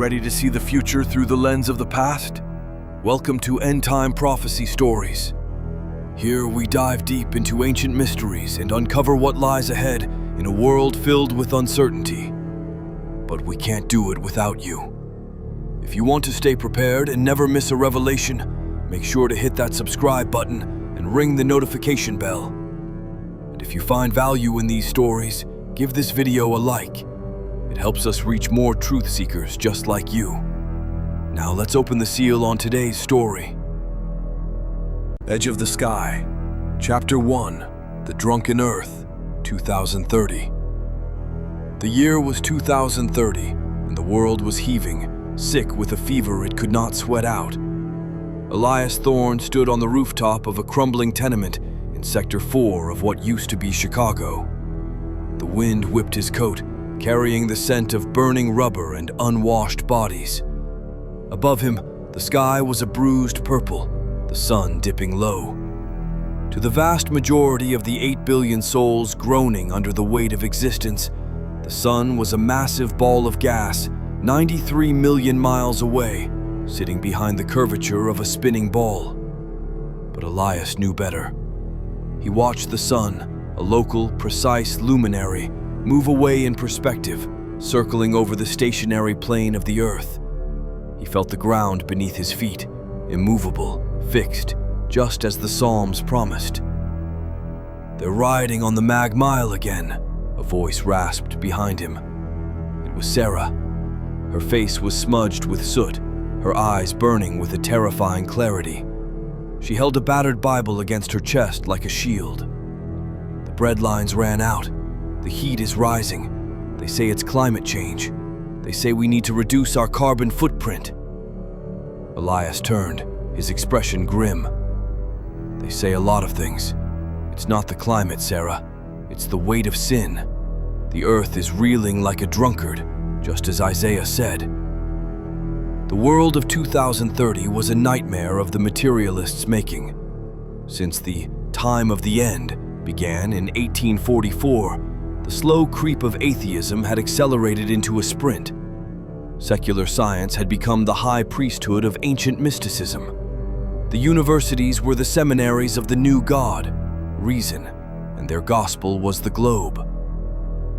ready to see the future through the lens of the past? Welcome to Endtime Prophecy Stories. Here we dive deep into ancient mysteries and uncover what lies ahead in a world filled with uncertainty. But we can't do it without you. If you want to stay prepared and never miss a revelation, make sure to hit that subscribe button and ring the notification bell. And if you find value in these stories, give this video a like. It helps us reach more truth seekers just like you. Now let's open the seal on today's story. Edge of the Sky, Chapter 1, The Drunken Earth, 2030. The year was 2030, and the world was heaving, sick with a fever it could not sweat out. Elias Thorne stood on the rooftop of a crumbling tenement in Sector 4 of what used to be Chicago. The wind whipped his coat, carrying the scent of burning rubber and unwashed bodies. Above him, the sky was a bruised purple, the sun dipping low. To the vast majority of the 8 billion souls groaning under the weight of existence, the sun was a massive ball of gas 93 million miles away, sitting behind the curvature of a spinning ball. But Elias knew better. He watched the sun, a local, precise luminary, move away in perspective, circling over the stationary plane of the Earth. He felt the ground beneath his feet, immovable, fixed, just as the Psalms promised. "They're riding on the Mag Mile again," a voice rasped behind him. It was Sarah. Her face was smudged with soot, her eyes burning with a terrifying clarity. She held a battered Bible against her chest like a shield. "The bread lines ran out. The heat is rising. They say it's climate change. They say we need to reduce our carbon footprint." Elias turned, his expression grim. "They say a lot of things. It's not the climate, Sarah. It's the weight of sin. The earth is reeling like a drunkard, just as Isaiah said." The world of 2030 was a nightmare of the materialists' making. Since the time of the end began in 1844, the slow creep of atheism had accelerated into a sprint. Secular science had become the high priesthood of ancient mysticism. The universities were the seminaries of the new god, reason, and their gospel was the globe.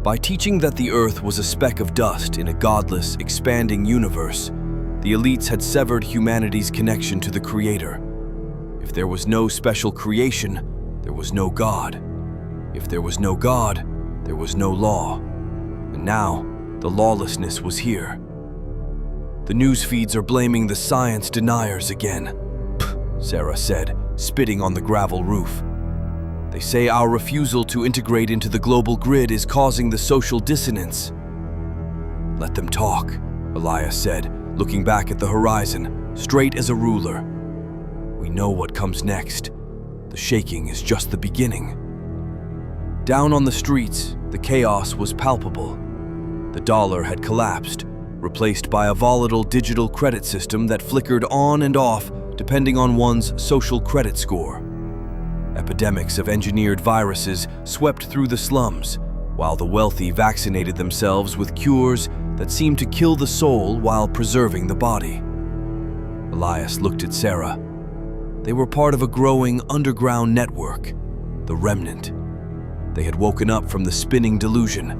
By teaching that the earth was a speck of dust in a godless, expanding universe, the elites had severed humanity's connection to the Creator. If there was no special creation, there was no God. If there was no God, there was no law. And now, the lawlessness was here. "The news feeds are blaming the science deniers again," Sarah said, spitting on the gravel roof. "They say our refusal to integrate into the global grid is causing the social dissonance." "Let them talk," Elias said, looking back at the horizon, straight as a ruler. "We know what comes next. The shaking is just the beginning." Down on the streets, the chaos was palpable. The dollar had collapsed, replaced by a volatile digital credit system that flickered on and off depending on one's social credit score. Epidemics of engineered viruses swept through the slums, while the wealthy vaccinated themselves with cures that seemed to kill the soul while preserving the body. Elias looked at Sarah. They were part of a growing underground network, the Remnant. They had woken up from the spinning delusion.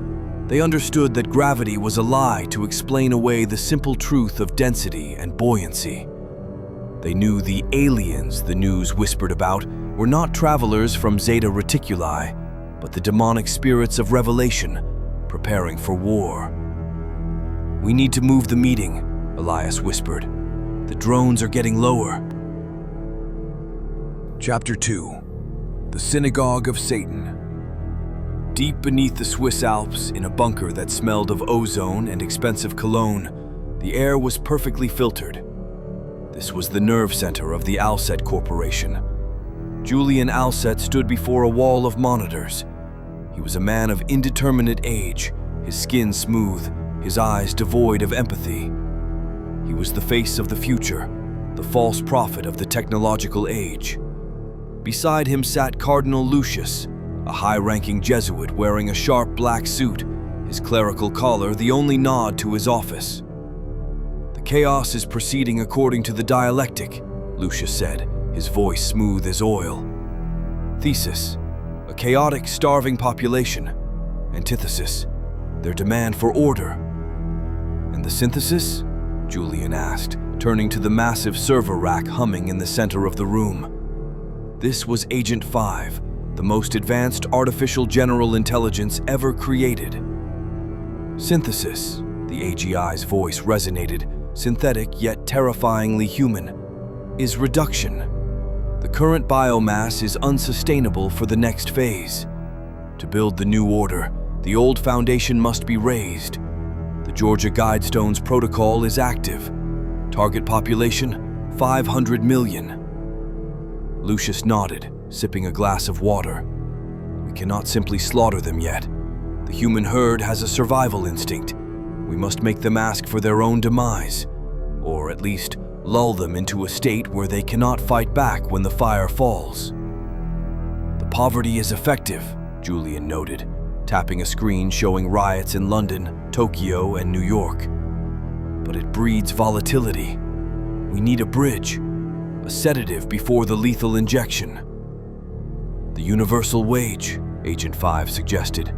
They understood that gravity was a lie to explain away the simple truth of density and buoyancy. They knew the aliens the news whispered about were not travelers from Zeta Reticuli, but the demonic spirits of Revelation, preparing for war. "We need to move the meeting," Elias whispered. "The drones are getting lower." Chapter 2, The Synagogue of Satan. Deep beneath the Swiss Alps, in a bunker that smelled of ozone and expensive cologne, the air was perfectly filtered. This was the nerve center of the Alset Corporation. Julian Alset stood before a wall of monitors. He was a man of indeterminate age, his skin smooth, his eyes devoid of empathy. He was the face of the future, the false prophet of the technological age. Beside him sat Cardinal Lucius, a high-ranking Jesuit wearing a sharp black suit, his clerical collar the only nod to his office. Chaos is proceeding according to the dialectic, Lucius said, his voice smooth as oil. Thesis: a chaotic, starving population. Antithesis: their demand for order. And the synthesis? Julian asked, turning to the massive server rack humming in the center of the room. This was Agent 5, the most advanced artificial general intelligence ever created. Synthesis, the AGI's voice resonated, synthetic yet terrifyingly human, is reduction. The current biomass is unsustainable for the next phase. To build the new order, the old foundation must be raised. The Georgia Guidestones protocol is active. Target population, 500 million. Lucius nodded, sipping a glass of water. We cannot simply slaughter them yet. The human herd has a survival instinct. We must make them ask for their own demise, or at least lull them into a state where they cannot fight back when the fire falls. The poverty is effective, Julian noted, tapping a screen showing riots in London, Tokyo, and New York. But it breeds volatility. We need a bridge, a sedative before the lethal injection. The universal wage, Agent 5 suggested.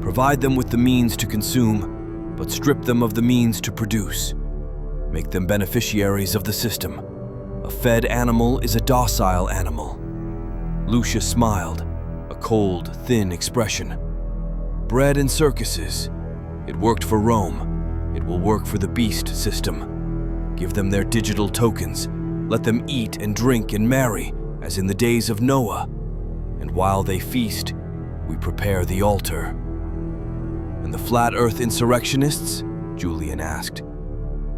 Provide them with the means to consume, but strip them of the means to produce. Make them beneficiaries of the system. A fed animal is a docile animal. Lucius smiled, a cold, thin expression. Bred in circuses. It worked for Rome. It will work for the beast system. Give them their digital tokens. Let them eat and drink and marry, as in the days of Noah. And while they feast, we prepare the altar. And the flat earth insurrectionists? Julian asked.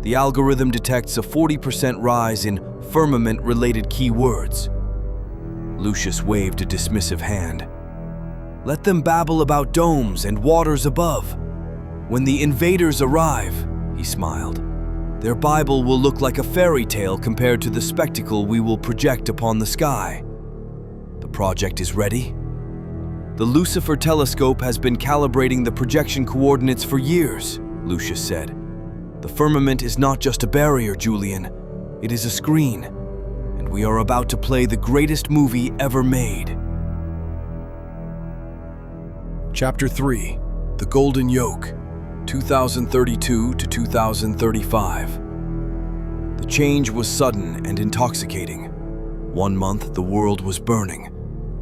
The algorithm detects a 40% rise in firmament-related keywords. Lucius waved a dismissive hand. Let them babble about domes and waters above. When the invaders arrive, he smiled, their Bible will look like a fairy tale compared to the spectacle we will project upon the sky. The project is ready. The Lucifer telescope has been calibrating the projection coordinates for years, Lucius said. The firmament is not just a barrier, Julian. It is a screen, and we are about to play the greatest movie ever made. Chapter 3: The Golden Yoke, 2032 to 2035. The change was sudden and intoxicating. 1 month, the world was burning.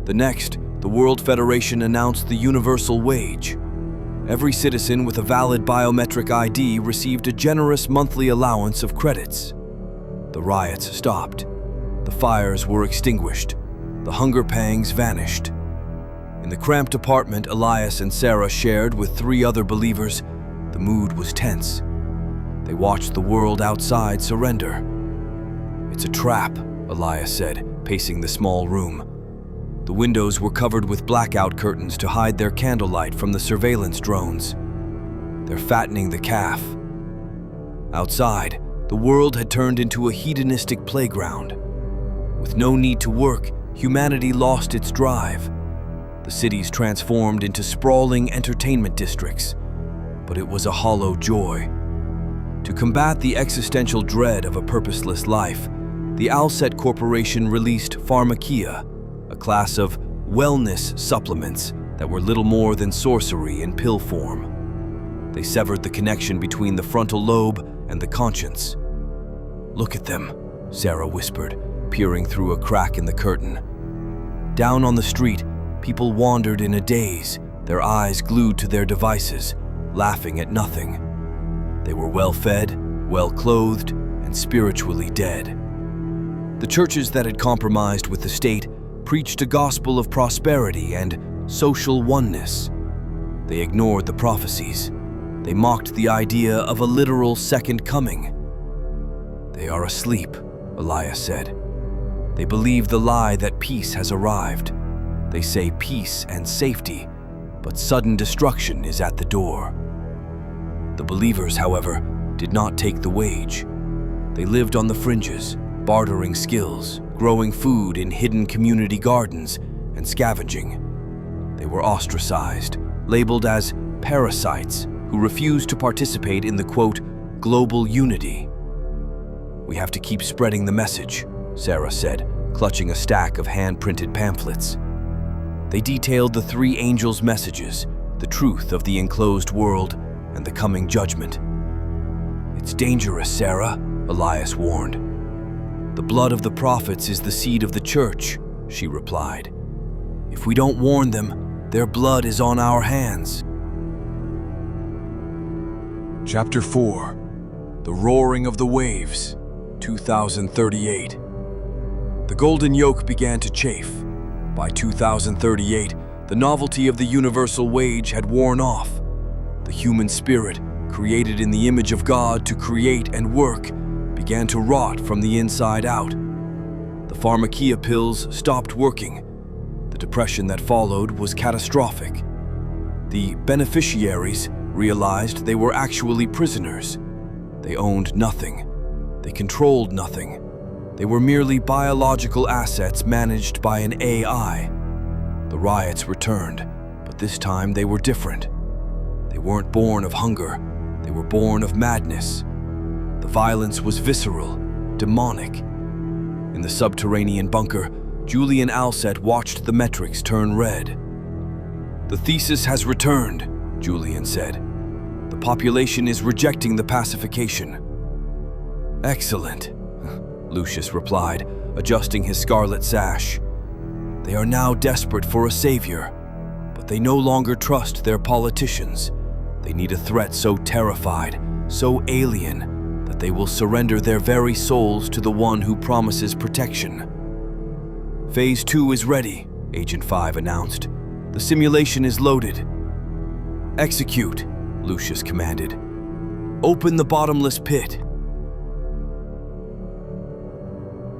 The next, the World Federation announced the universal wage. Every citizen with a valid biometric ID received a generous monthly allowance of credits. The riots stopped. The fires were extinguished. The hunger pangs vanished. In the cramped apartment Elias and Sarah shared with 3 other believers, the mood was tense. They watched the world outside surrender. It's a trap, Elias said, pacing the small room. The windows were covered with blackout curtains to hide their candlelight from the surveillance drones. They're fattening the calf. Outside, the world had turned into a hedonistic playground. With no need to work, humanity lost its drive. The cities transformed into sprawling entertainment districts, but it was a hollow joy. To combat the existential dread of a purposeless life, the Alset Corporation released Pharmakia, a class of wellness supplements that were little more than sorcery in pill form. They severed the connection between the frontal lobe and the conscience. Look at them, Sarah whispered, peering through a crack in the curtain. Down on the street, people wandered in a daze, their eyes glued to their devices, laughing at nothing. They were well-fed, well-clothed, and spiritually dead. The churches that had compromised with the state preached a gospel of prosperity and social oneness. They ignored the prophecies. They mocked the idea of a literal second coming. They are asleep, Elias said. They believe the lie that peace has arrived. They say peace and safety, but sudden destruction is at the door. The believers, however, did not take the wage. They lived on the fringes, bartering skills, growing food in hidden community gardens, and scavenging. They were ostracized, labeled as parasites who refused to participate in the, quote, global unity, We have to keep spreading the message, Sarah said, clutching a stack of hand-printed pamphlets. They detailed the three angels' messages, the truth of the enclosed world, and the coming judgment. It's dangerous, Sarah, Elias warned. The blood of the prophets is the seed of the church, she replied. If we don't warn them, their blood is on our hands. Chapter 4. The Roaring of the Waves, 2038. The golden yoke began to chafe. By 2038, the novelty of the universal wage had worn off. The human spirit, created in the image of God to create and work, began to rot from the inside out. The pharmakia pills stopped working. The depression that followed was catastrophic. The beneficiaries realized they were actually prisoners. They owned nothing. They controlled nothing. They were merely biological assets managed by an AI. The riots returned, but this time they were different. They weren't born of hunger. They were born of madness. The violence was visceral, demonic. In the subterranean bunker, Julian Alset watched the metrics turn red. The thesis has returned, Julian said. The population is rejecting the pacification. Excellent, Lucius replied, adjusting his scarlet sash. They are now desperate for a savior, but they no longer trust their politicians. They need a threat so terrified, so alien, that they will surrender their very souls to the one who promises protection. Phase 2 is ready, Agent 5 announced. The simulation is loaded. Execute, Lucius commanded. Open the bottomless pit.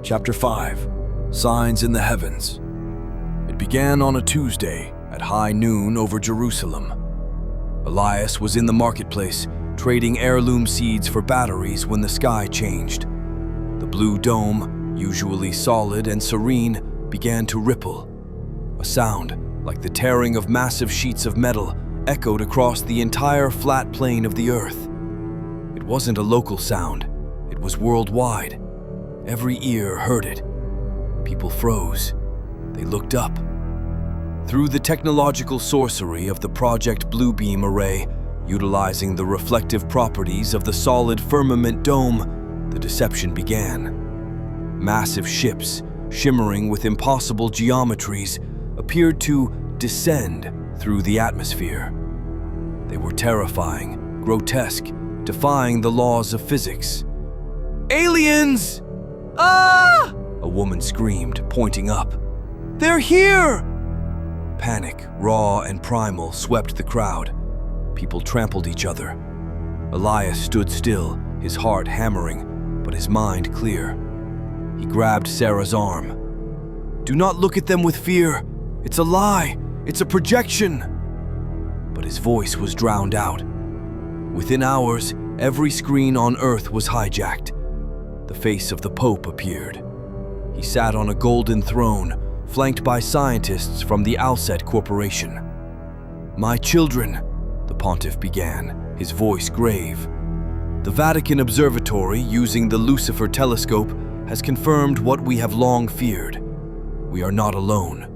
Chapter 5. Signs in the Heavens. It began on a Tuesday at high noon over Jerusalem. Elias was in the marketplace, trading heirloom seeds for batteries when the sky changed. The blue dome, usually solid and serene, began to ripple. A sound, like the tearing of massive sheets of metal, echoed across the entire flat plane of the earth. It wasn't a local sound. It was worldwide. Every ear heard it. People froze. They looked up. Through the technological sorcery of the Project Bluebeam array, utilizing the reflective properties of the solid firmament dome, the deception began. Massive ships, shimmering with impossible geometries, appeared to descend through the atmosphere. They were terrifying, grotesque, defying the laws of physics. Aliens! Ah! A woman screamed, pointing up. They're here! Panic, raw and primal, swept the crowd. People trampled each other. Elias stood still, his heart hammering, but his mind clear. He grabbed Sarah's arm. Do not look at them with fear. It's a lie. It's a projection. But his voice was drowned out. Within hours, every screen on Earth was hijacked. The face of the Pope appeared. He sat on a golden throne, flanked by scientists from the Alset Corporation. My children, the pontiff began, his voice grave. The Vatican Observatory, using the Lucifer telescope, has confirmed what we have long feared. We are not alone.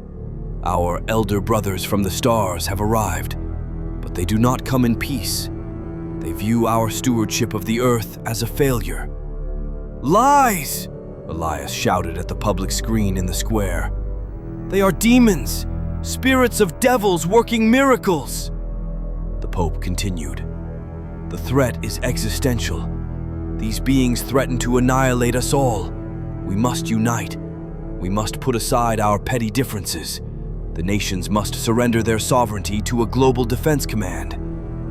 Our elder brothers from the stars have arrived, but they do not come in peace. They view our stewardship of the earth as a failure. Lies! Elias shouted at the public screen in the square. They are demons, spirits of devils working miracles. The Pope continued. The threat is existential. These beings threaten to annihilate us all. We must unite. We must put aside our petty differences. The nations must surrender their sovereignty to a global defense command.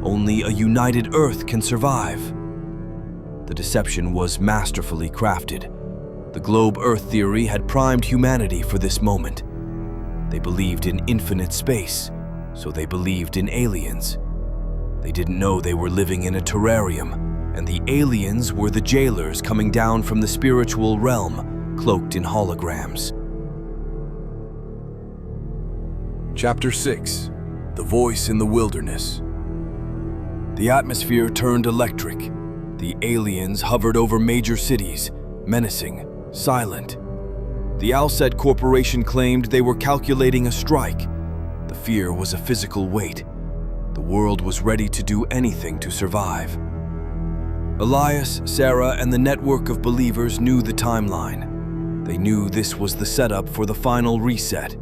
Only a united Earth can survive. The deception was masterfully crafted. The globe-Earth theory had primed humanity for this moment. They believed in infinite space, so they believed in aliens. They didn't know they were living in a terrarium, and the aliens were the jailers coming down from the spiritual realm, cloaked in holograms. Chapter 6. The Voice in the Wilderness. The atmosphere turned electric. The aliens hovered over major cities, menacing, silent. The Alset Corporation claimed they were calculating a strike. The fear was a physical weight. The world was ready to do anything to survive. Elias, Sarah, and the network of believers knew the timeline. They knew this was the setup for the final reset.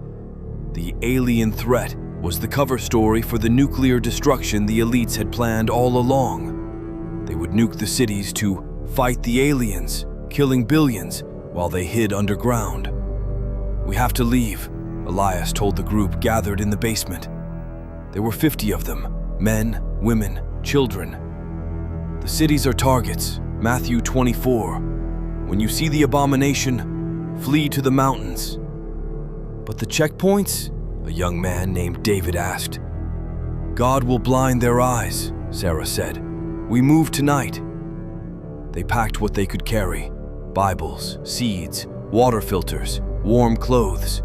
The alien threat was the cover story for the nuclear destruction the elites had planned all along. They would nuke the cities to fight the aliens, killing billions while they hid underground. "We have to leave," Elias told the group gathered in the basement. There were 50 of them, men, women, children. "The cities are targets, Matthew 24. When you see the abomination, flee to the mountains." "But the checkpoints?" a young man named David asked. "God will blind their eyes," Sarah said. "We move tonight." They packed what they could carry: Bibles, seeds, water filters, warm clothes.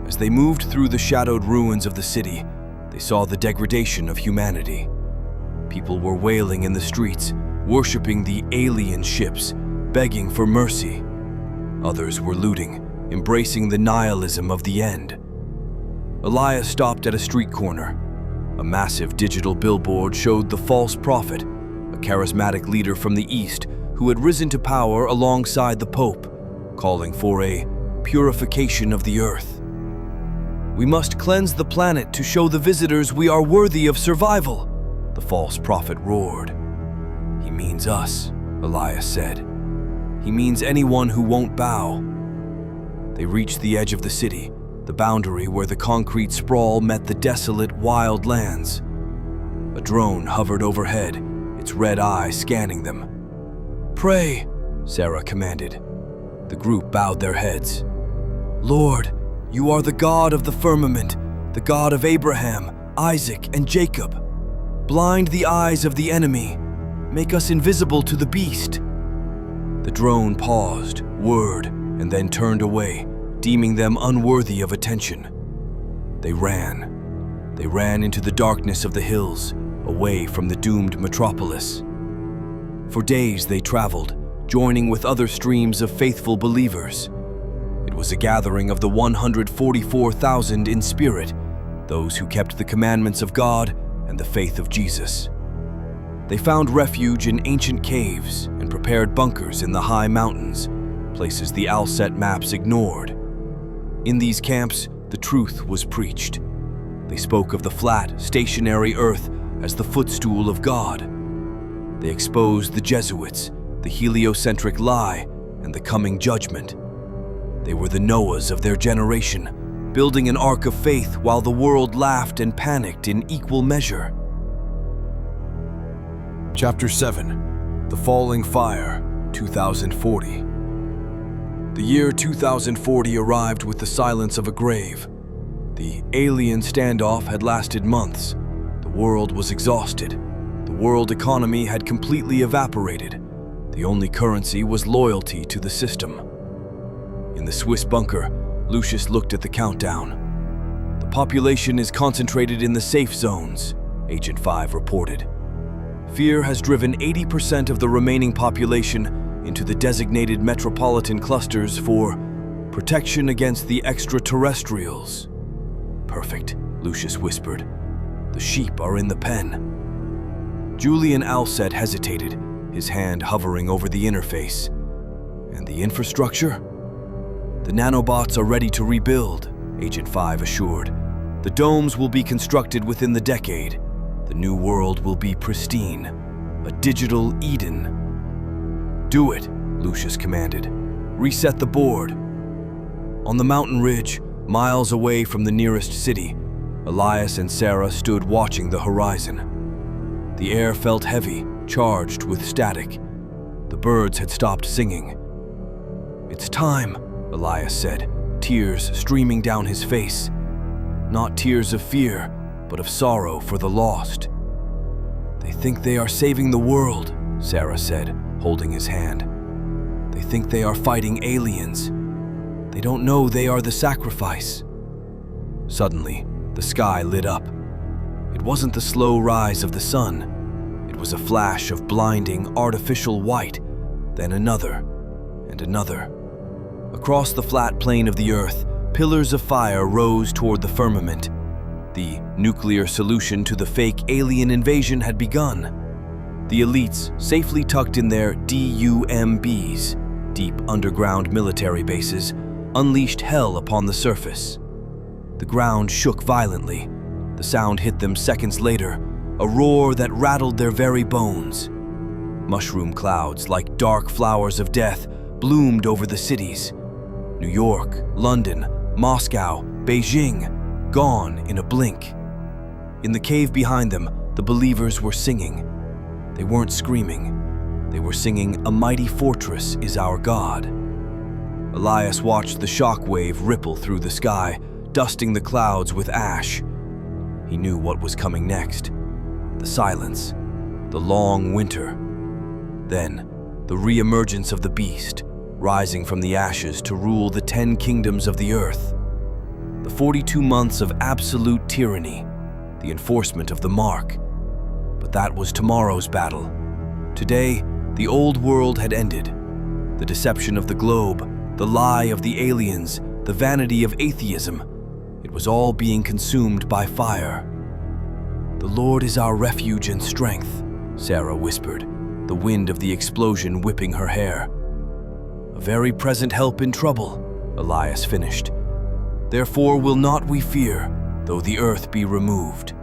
As they moved through the shadowed ruins of the city, they saw the degradation of humanity. People were wailing in the streets, worshiping the alien ships, begging for mercy. Others were looting, embracing the nihilism of the end. Elias stopped at a street corner. A massive digital billboard showed the false prophet, a charismatic leader from the East who had risen to power alongside the Pope, calling for a purification of the earth. "We must cleanse the planet to show the visitors we are worthy of survival," the false prophet roared. "He means us," Elias said. "He means anyone who won't bow." They reached the edge of the city, the boundary where the concrete sprawl met the desolate wild lands. A drone hovered overhead, its red eye scanning them. "Pray," Sarah commanded. The group bowed their heads. "Lord, you are the God of the firmament, the God of Abraham, Isaac, and Jacob. Blind the eyes of the enemy. Make us invisible to the beast." The drone paused, whirred, and then turned away, deeming them unworthy of attention. They ran. They ran into the darkness of the hills, away from the doomed metropolis. For days they traveled, joining with other streams of faithful believers. It was a gathering of the 144,000 in spirit, those who kept the commandments of God and the faith of Jesus. They found refuge in ancient caves and prepared bunkers in the high mountains, places the Alset maps ignored. In these camps, the truth was preached. They spoke of the flat, stationary earth as the footstool of God. They exposed the Jesuits, the heliocentric lie, and the coming judgment. They were the Noahs of their generation, building an ark of faith while the world laughed and panicked in equal measure. Chapter 7. The Falling Fire, 2040. The year 2040 arrived with the silence of a grave. The alien standoff had lasted months. The world was exhausted. The world economy had completely evaporated. The only currency was loyalty to the system. In the Swiss bunker, Lucius looked at the countdown. "The population is concentrated in the safe zones," Agent 5 reported. "Fear has driven 80% of the remaining population into the designated metropolitan clusters for protection against the extraterrestrials." "Perfect," Lucius whispered. "The sheep are in the pen." Julian Alset hesitated, his hand hovering over the interface. "And the infrastructure?" "The nanobots are ready to rebuild," Agent 5 assured. "The domes will be constructed within the decade. The new world will be pristine, a digital Eden." "Do it," Lucius commanded. "Reset the board." On the mountain ridge, miles away from the nearest city, Elias and Sarah stood watching the horizon. The air felt heavy, charged with static. The birds had stopped singing. "It's time," Elias said, tears streaming down his face. Not tears of fear, but of sorrow for the lost. "They think they are saving the world," Sarah said, holding his hand. "They think they are fighting aliens. They don't know they are the sacrifice." Suddenly, the sky lit up. It wasn't the slow rise of the sun. It was a flash of blinding, artificial white, then another, and another. Across the flat plane of the Earth, pillars of fire rose toward the firmament. The nuclear solution to the fake alien invasion had begun. The elites, safely tucked in their DUMBs, deep underground military bases, unleashed hell upon the surface. The ground shook violently. The sound hit them seconds later, a roar that rattled their very bones. Mushroom clouds, like dark flowers of death, bloomed over the cities. New York, London, Moscow, Beijing, gone in a blink. In the cave behind them, the believers were singing. They weren't screaming. They were singing, "A mighty fortress is our God." Elias watched the shock wave ripple through the sky, dusting the clouds with ash. He knew what was coming next. The silence, the long winter. Then, the re-emergence of the beast, rising from the ashes to rule the 10 kingdoms of the earth. The 42 months of absolute tyranny, the enforcement of the mark. But that was tomorrow's battle. Today, the old world had ended. The deception of the globe, the lie of the aliens, the vanity of atheism, it was all being consumed by fire. "The Lord is our refuge and strength," Sarah whispered, the wind of the explosion whipping her hair. "A very present help in trouble," Elias finished. "Therefore will not we fear, though the earth be removed."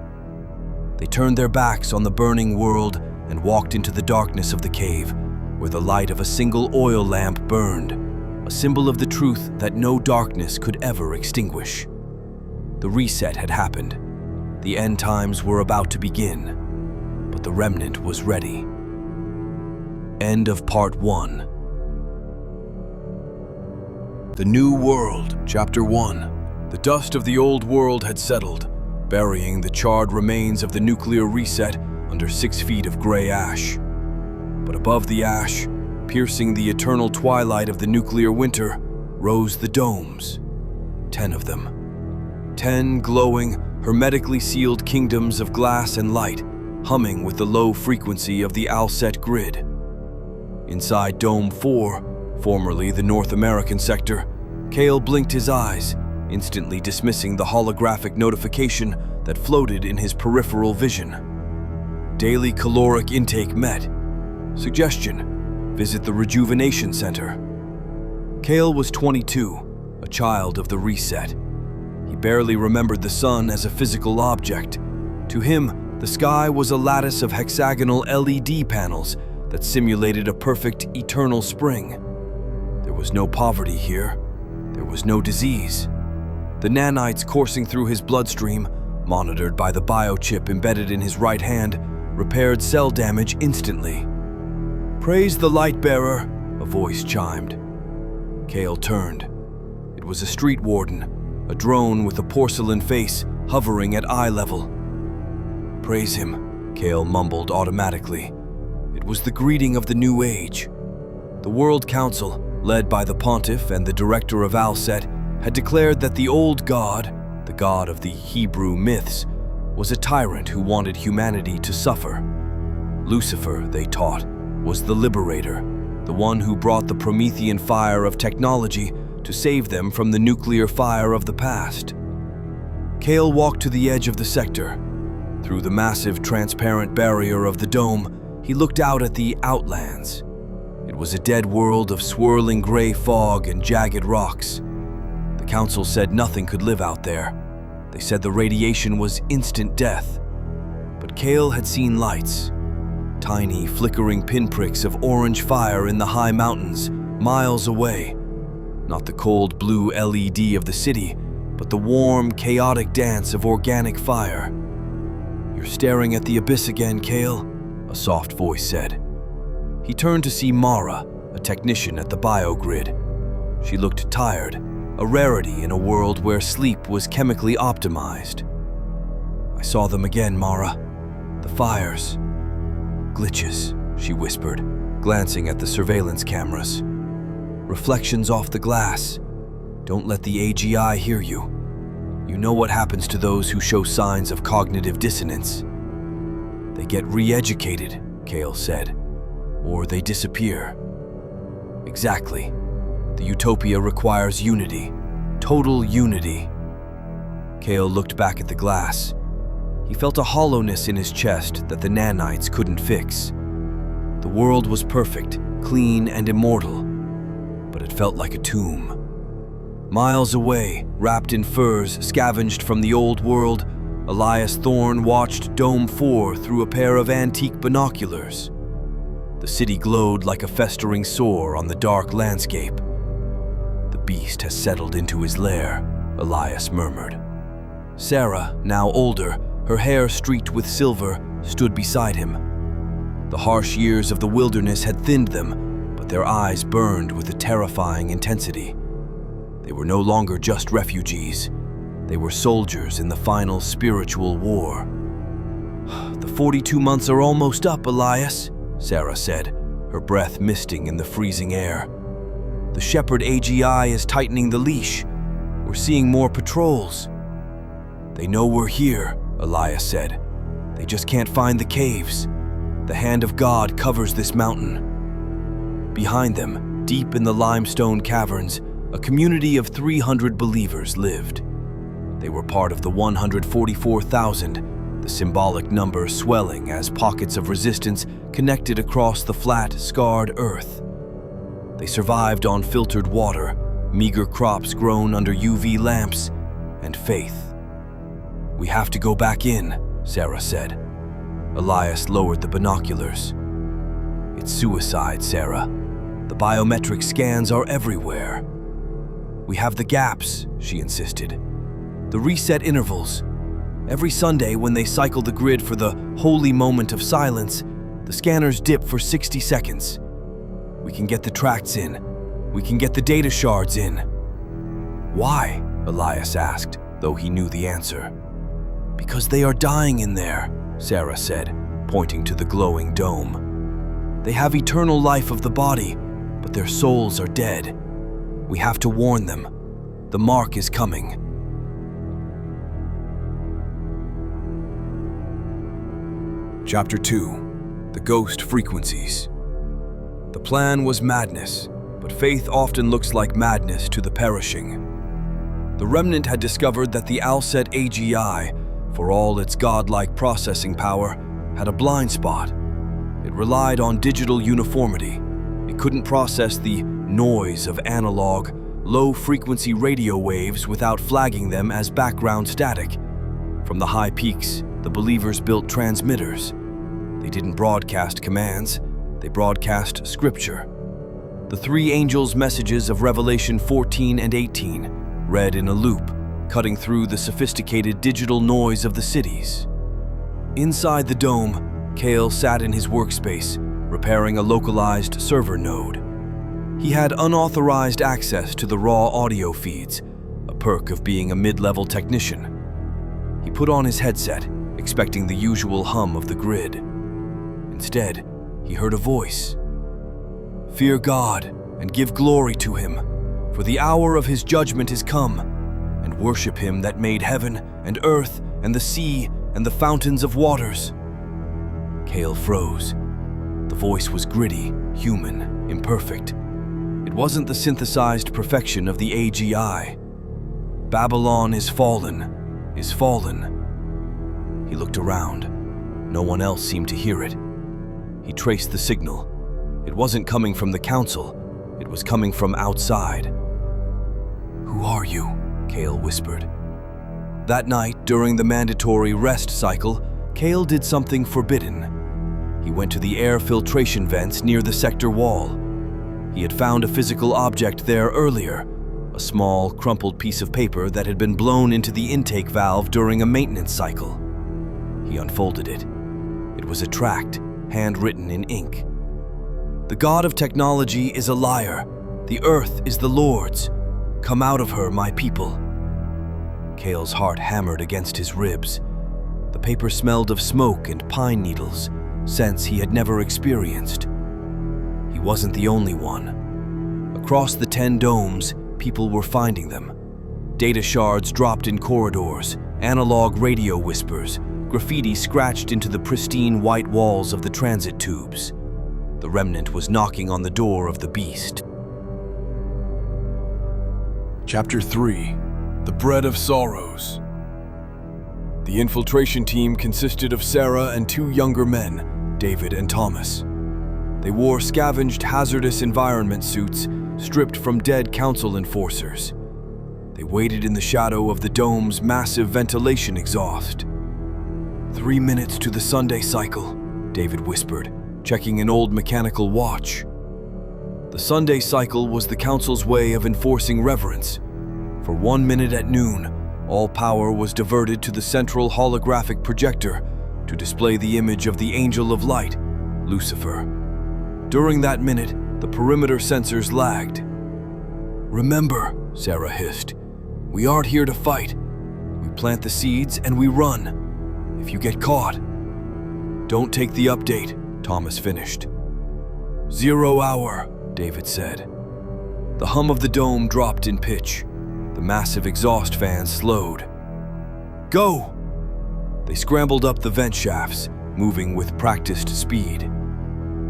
They turned their backs on the burning world and walked into the darkness of the cave, where the light of a single oil lamp burned, a symbol of the truth that no darkness could ever extinguish. The reset had happened. The end times were about to begin, but the remnant was ready. End of Part 1. The New World, Chapter 1. The dust of the old world had settled, burying the charred remains of the nuclear reset under 6 feet of gray ash. But above the ash, piercing the eternal twilight of the nuclear winter, rose the domes. 10 of them. 10 glowing, hermetically sealed kingdoms of glass and light, humming with the low frequency of the Alset grid. Inside Dome 4, formerly the North American sector, Cale blinked his eyes, instantly dismissing the holographic notification that floated in his peripheral vision. Daily caloric intake met. Suggestion: visit the Rejuvenation Center. Cale was 22, a child of the reset. He barely remembered the sun as a physical object. To him, the sky was a lattice of hexagonal LED panels that simulated a perfect eternal spring. There was no poverty here. There was no disease. The nanites coursing through his bloodstream, monitored by the biochip embedded in his right hand, repaired cell damage instantly. "Praise the light bearer," a voice chimed. Cale turned. It was a street warden, a drone with a porcelain face hovering at eye level. "Praise him," Cale mumbled automatically. It was the greeting of the new age. The World Council, led by the Pontiff and the Director of Alset, had declared that the old God, the God of the Hebrew myths, was a tyrant who wanted humanity to suffer. Lucifer, they taught, was the liberator, the one who brought the Promethean fire of technology to save them from the nuclear fire of the past. Cale walked to the edge of the sector. Through the massive transparent barrier of the dome, he looked out at the outlands. It was a dead world of swirling gray fog and jagged rocks. The council said nothing could live out there. They said the radiation was instant death. But Cale had seen lights. Tiny, flickering pinpricks of orange fire in the high mountains, miles away. Not the cold blue LED of the city, but the warm, chaotic dance of organic fire. "You're staring at the abyss again, Cale," a soft voice said. He turned to see Mara, a technician at the biogrid. She looked tired, a rarity in a world where sleep was chemically optimized. "I saw them again, Mara. The fires. Glitches," she whispered, glancing at the surveillance cameras. "Reflections off the glass. Don't let the AGI hear you. You know what happens to those who show signs of cognitive dissonance. They get re-educated," Cale said. "Or they disappear." "Exactly," The utopia requires unity, total unity. Kale looked back at the glass. He felt a hollowness in his chest that the nanites couldn't fix. The world was perfect, clean, and immortal, but it felt like a tomb. Miles away, wrapped in furs scavenged from the old world, Elias Thorne watched Dome 4 through a pair of antique binoculars. The city glowed like a festering sore on the dark landscape. "The beast has settled into his lair," Elias murmured. Sarah, now older, her hair streaked with silver, stood beside him. The harsh years of the wilderness had thinned them, but their eyes burned with a terrifying intensity. They were no longer just refugees. They were soldiers in the final spiritual war. "The 42 months are almost up, Elias," Sarah said, her breath misting in the freezing air. "The Shepherd AGI is tightening the leash. We're seeing more patrols." "They know we're here," Elias said. "They just can't find the caves. The hand of God covers this mountain." Behind them, deep in the limestone caverns, a community of 300 believers lived. They were part of the 144,000, the symbolic number swelling as pockets of resistance connected across the flat, scarred earth. They survived on filtered water, meager crops grown under UV lamps, and faith. "We have to go back in," Sarah said. Elias lowered the binoculars. "It's suicide, Sarah. The biometric scans are everywhere." "We have the gaps," she insisted. "The reset intervals. Every Sunday when they cycle the grid for the holy moment of silence, the scanners dip for 60 seconds. We can get the tracts in. We can get the data shards in." "Why?" Elias asked, though he knew the answer. "Because they are dying in there," Sarah said, pointing to the glowing dome. "They have eternal life of the body, but their souls are dead. We have to warn them. The mark is coming." Chapter 2. The Ghost Frequencies. The plan was madness, but faith often looks like madness to the perishing. The Remnant had discovered that the Alset AGI, for all its godlike processing power, had a blind spot. It relied on digital uniformity. It couldn't process the noise of analog, low-frequency radio waves without flagging them as background static. From the high peaks, the believers built transmitters. They didn't broadcast commands, they broadcast scripture. The three angels' messages of Revelation 14 and 18, read in a loop, cutting through the sophisticated digital noise of the cities. Inside the dome, Kale sat in his workspace, repairing a localized server node. He had unauthorized access to the raw audio feeds, a perk of being a mid-level technician. He put on his headset, expecting the usual hum of the grid. Instead, he heard a voice. "Fear God and give glory to him, for the hour of his judgment is come, and worship him that made heaven and earth and the sea and the fountains of waters." Kale froze. The voice was gritty, human, imperfect. It wasn't the synthesized perfection of the AGI. "Babylon is fallen, is fallen." He looked around. No one else seemed to hear it. He traced the signal. It wasn't coming from the council. It was coming from outside. "Who are you?" Kale whispered. That night, during the mandatory rest cycle, Kale did something forbidden. He went to the air filtration vents near the sector wall. He had found a physical object there earlier, a small, crumpled piece of paper that had been blown into the intake valve during a maintenance cycle. He unfolded it. It was a tract, handwritten in ink. "The God of technology is a liar. The earth is the Lord's. Come out of her, my people." Kale's heart hammered against his ribs. The paper smelled of smoke and pine needles, scents he had never experienced. He wasn't the only one. Across the 10 domes, people were finding them. Data shards dropped in corridors, analog radio whispers, graffiti scratched into the pristine white walls of the transit tubes. The Remnant was knocking on the door of the beast. Chapter 3. The Bread of Sorrows. The infiltration team consisted of Sarah and two younger men, David and Thomas. They wore scavenged hazardous environment suits stripped from dead council enforcers. They waited in the shadow of the dome's massive ventilation exhaust. 3 minutes to the Sunday cycle, David whispered, checking an old mechanical watch. The Sunday cycle was the council's way of enforcing reverence. For 1 minute at noon, all power was diverted to the central holographic projector to display the image of the Angel of Light, Lucifer. During that minute, the perimeter sensors lagged. "Remember," Sarah hissed, "we aren't here to fight. We plant the seeds and we run. If you get caught..." "Don't take the update," Thomas finished. "0 hour," David said. The hum of the dome dropped in pitch. The massive exhaust fans slowed. "Go!" They scrambled up the vent shafts, moving with practiced speed.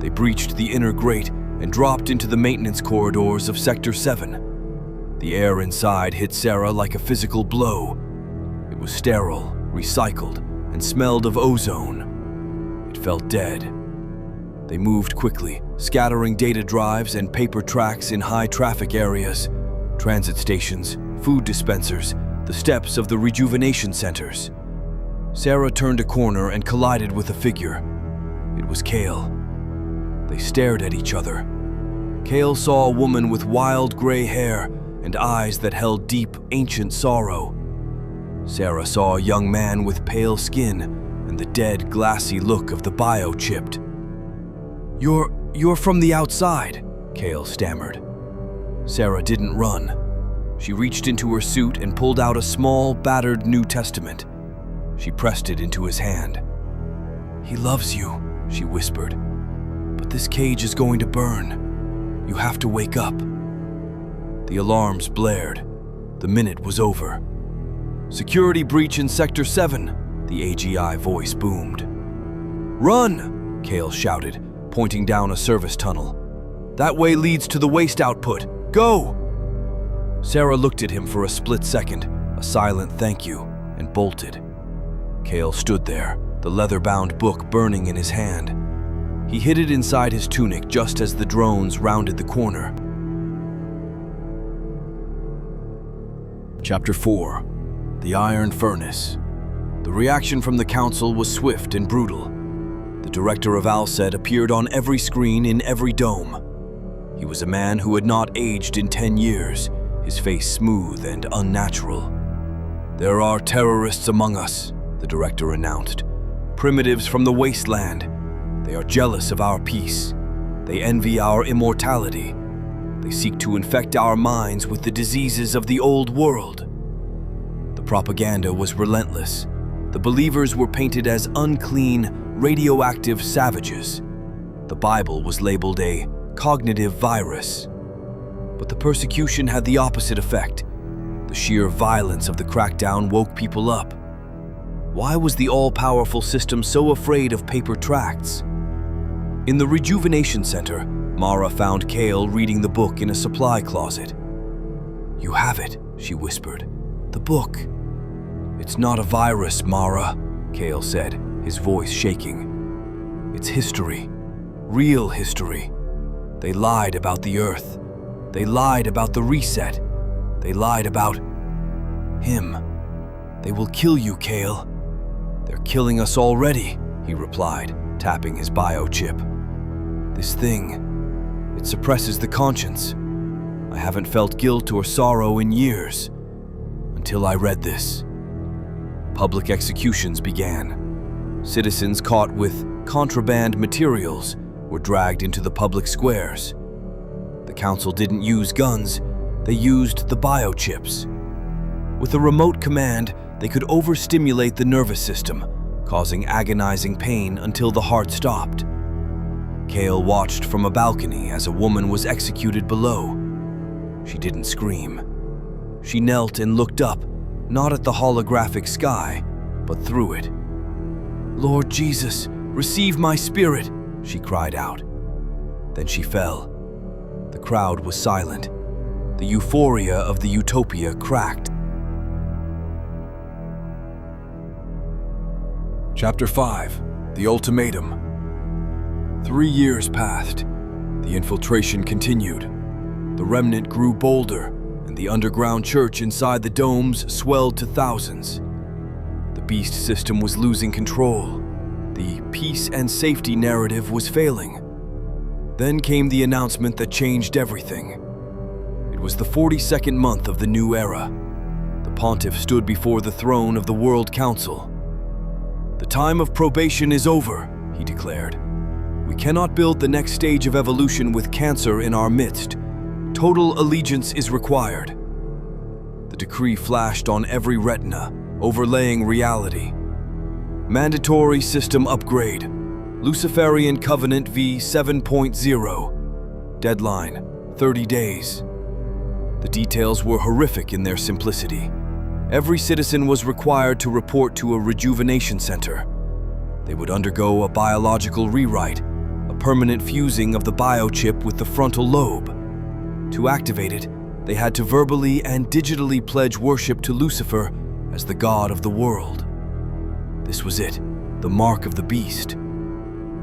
They breached the inner grate and dropped into the maintenance corridors of Sector 7. The air inside hit Sarah like a physical blow. It was sterile, recycled, and smelled of ozone. It felt dead. They moved quickly, scattering data drives and paper tracks in high-traffic areas, transit stations, food dispensers, the steps of the rejuvenation centers. Sarah turned a corner and collided with a figure. It was Kale. They stared at each other. Kale saw a woman with wild gray hair and eyes that held deep, ancient sorrow. Sarah saw a young man with pale skin and the dead, glassy look of the biochipped. You're from the outside," Kale stammered. Sarah didn't run. She reached into her suit and pulled out a small, battered New Testament. She pressed it into his hand. "He loves you," she whispered. "But this cage is going to burn. You have to wake up." The alarms blared. The minute was over. "Security breach in Sector 7, the AGI voice boomed. "Run!" Kale shouted, pointing down a service tunnel. "That way leads to the waste output. Go!" Sarah looked at him for a split second, a silent thank you, and bolted. Kale stood there, the leather-bound book burning in his hand. He hid it inside his tunic just as the drones rounded the corner. Chapter 4. The Iron Furnace. The reaction from the council was swift and brutal. The director of Alset appeared on every screen in every dome. He was a man who had not aged in 10 years, his face smooth and unnatural. "There are terrorists among us," the director announced. "Primitives from the wasteland. They are jealous of our peace. They envy our immortality. They seek to infect our minds with the diseases of the old world." The propaganda was relentless. The believers were painted as unclean, radioactive savages. The Bible was labeled a cognitive virus. But the persecution had the opposite effect. The sheer violence of the crackdown woke people up. Why was the all-powerful system so afraid of paper tracts? In the rejuvenation center, Mara found Kale reading the book in a supply closet. "You have it," she whispered. "The book." "It's not a virus, Mara," Kale said, his voice shaking. "It's history. Real history. They lied about the Earth. They lied about the reset. They lied about him. They will kill you, Kale." "They're killing us already," he replied, tapping his biochip. "This thing, it suppresses the conscience. I haven't felt guilt or sorrow in years, until I read this." Public executions began. Citizens caught with contraband materials were dragged into the public squares. The council didn't use guns, they used the biochips. With a remote command, they could overstimulate the nervous system, causing agonizing pain until the heart stopped. Kale watched from a balcony as a woman was executed below. She didn't scream. She knelt and looked up, not at the holographic sky, but through it. "Lord Jesus, receive my spirit," she cried out. Then she fell. The crowd was silent. The euphoria of the utopia cracked. Chapter 5. The Ultimatum. 3 years passed. The infiltration continued. The Remnant grew bolder, and the underground church inside the domes swelled to thousands. The beast system was losing control. The peace and safety narrative was failing. Then came the announcement that changed everything. It was the 42nd month of the new era. The pontiff stood before the throne of the World Council. "The time of probation is over," he declared. "We cannot build the next stage of evolution with cancer in our midst. Total allegiance is required." The decree flashed on every retina, overlaying reality. Mandatory system upgrade. Luciferian Covenant v7.0. Deadline, 30 days. The details were horrific in their simplicity. Every citizen was required to report to a rejuvenation center. They would undergo a biological rewrite, a permanent fusing of the biochip with the frontal lobe. To activate it, they had to verbally and digitally pledge worship to Lucifer as the god of the world. This was it, the mark of the beast.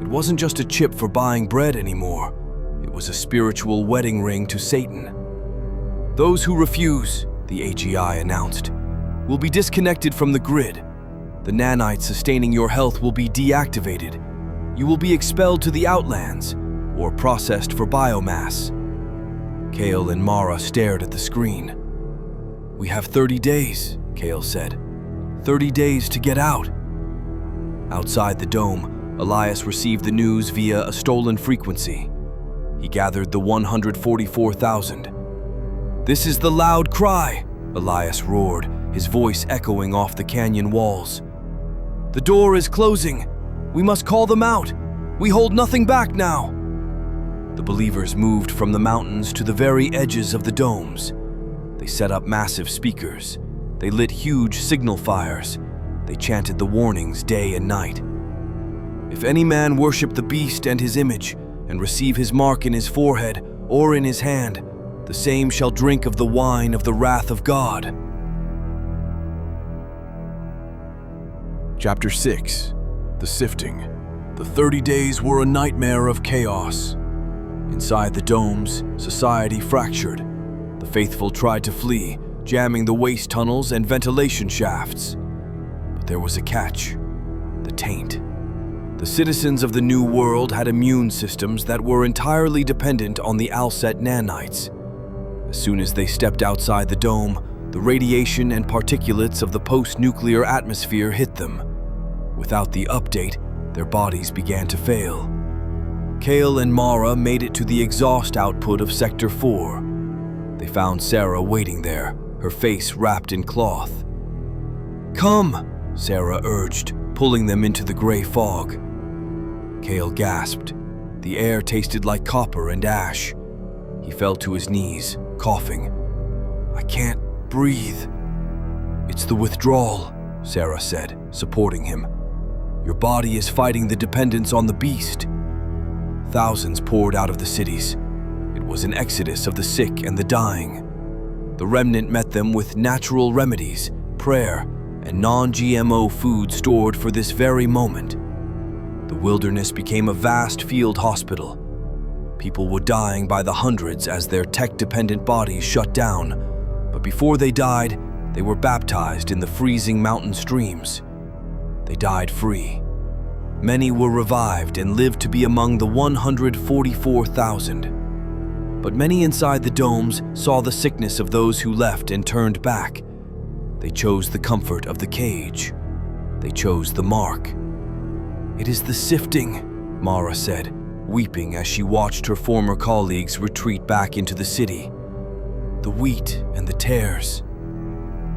It wasn't just a chip for buying bread anymore. It was a spiritual wedding ring to Satan. "Those who refuse," the AGI announced, "will be disconnected from the grid. The nanites sustaining your health will be deactivated. You will be expelled to the outlands or processed for biomass." Kale and Mara stared at the screen. "We have 30 days, Kale said. 30 days to get out." Outside the dome, Elias received the news via a stolen frequency. He gathered the 144,000. "This is the loud cry," Elias roared, his voice echoing off the canyon walls. "The door is closing. We must call them out. We hold nothing back now." The believers moved from the mountains to the very edges of the domes. They set up massive speakers. They lit huge signal fires. They chanted the warnings day and night. "If any man worship the beast and his image, and receive his mark in his forehead or in his hand, the same shall drink of the wine of the wrath of God." Chapter 6. The Sifting. The 30 days were a nightmare of chaos. Inside the domes, society fractured. The faithful tried to flee, jamming the waste tunnels and ventilation shafts. But there was a catch: the taint. The citizens of the New World had immune systems that were entirely dependent on the Alset nanites. As soon as they stepped outside the dome, the radiation and particulates of the post-nuclear atmosphere hit them. Without the update, their bodies began to fail. Kale and Mara made it to the exhaust output of Sector 4. They found Sarah waiting there, her face wrapped in cloth. "Come," Sarah urged, pulling them into the gray fog. Kale gasped. The air tasted like copper and ash. He fell to his knees, coughing. "I can't breathe." "It's the withdrawal," Sarah said, supporting him. "Your body is fighting the dependence on the beast." Thousands poured out of the cities. It was an exodus of the sick and the dying. The Remnant met them with natural remedies, prayer, and non-GMO food stored for this very moment. The wilderness became a vast field hospital. People were dying by the hundreds as their tech-dependent bodies shut down, but before they died, they were baptized in the freezing mountain streams. They died free. Many were revived and lived to be among the 144,000. But many inside the domes saw the sickness of those who left and turned back. They chose the comfort of the cage. They chose the mark. "It is the sifting," Mara said, weeping as she watched her former colleagues retreat back into the city. "The wheat and the tares."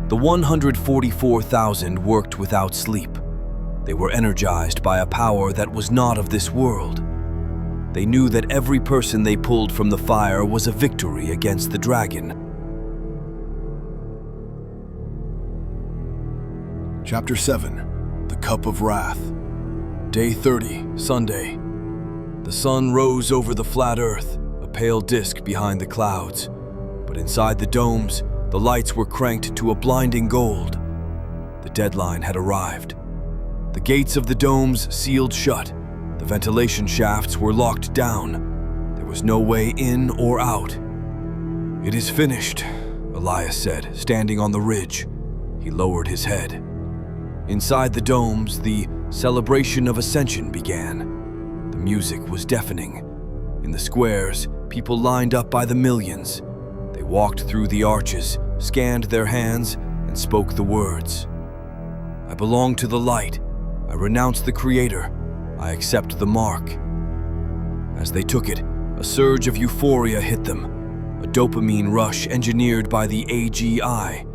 The 144,000 worked without sleep. They were energized by a power that was not of this world. They knew that every person they pulled from the fire was a victory against the dragon. Chapter 7. The Cup of Wrath. Day 30, Sunday. The sun rose over the flat earth, a pale disk behind the clouds. But inside the domes, the lights were cranked to a blinding gold. The deadline had arrived. The gates of the domes sealed shut. The ventilation shafts were locked down. There was no way in or out. "It is finished," Elias said, standing on the ridge. He lowered his head. Inside the domes, the celebration of ascension began. The music was deafening. In the squares, people lined up by the millions. They walked through the arches, scanned their hands, and spoke the words. "I belong to the light. I renounce the Creator. I accept the mark." As they took it, a surge of euphoria hit them, a dopamine rush engineered by the AGI.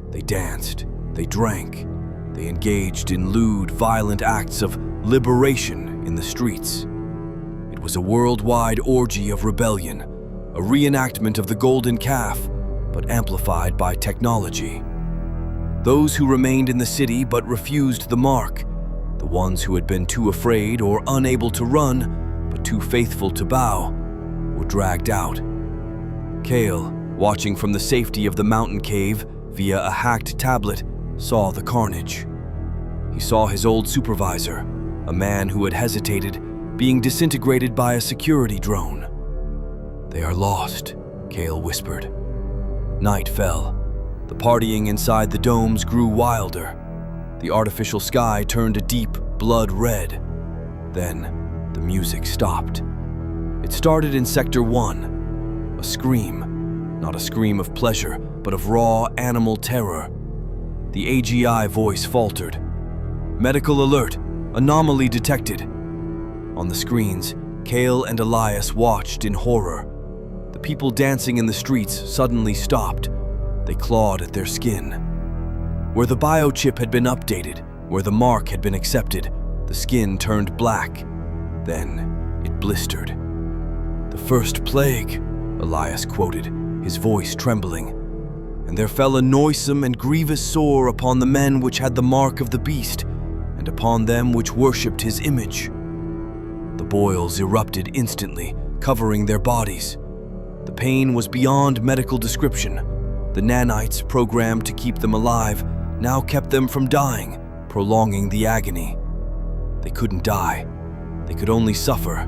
They danced, they drank, they engaged in lewd, violent acts of liberation in the streets. It was a worldwide orgy of rebellion, a reenactment of the golden calf, but amplified by technology. Those who remained in the city but refused the mark, the ones who had been too afraid or unable to run, but too faithful to bow, were dragged out. Kale, watching from the safety of the mountain cave via a hacked tablet, saw the carnage. He saw his old supervisor, a man who had hesitated, being disintegrated by a security drone. "They are lost," Kale whispered. Night fell. The partying inside the domes grew wilder. The artificial sky turned a deep blood red. Then, the music stopped. It started in Sector 1, a scream. Not a scream of pleasure, but of raw animal terror. The AGI voice faltered. "Medical alert! Anomaly detected!" On the screens, Kale and Elias watched in horror. The people dancing in the streets suddenly stopped. They clawed at their skin. Where the biochip had been updated, where the mark had been accepted, the skin turned black. Then, it blistered. "The first plague," Elias quoted, his voice trembling. "And there fell a noisome and grievous sore upon the men which had the mark of the beast, and upon them which worshipped his image." The boils erupted instantly, covering their bodies. The pain was beyond medical description. The nanites, programmed to keep them alive, now kept them from dying, prolonging the agony. They couldn't die. They could only suffer.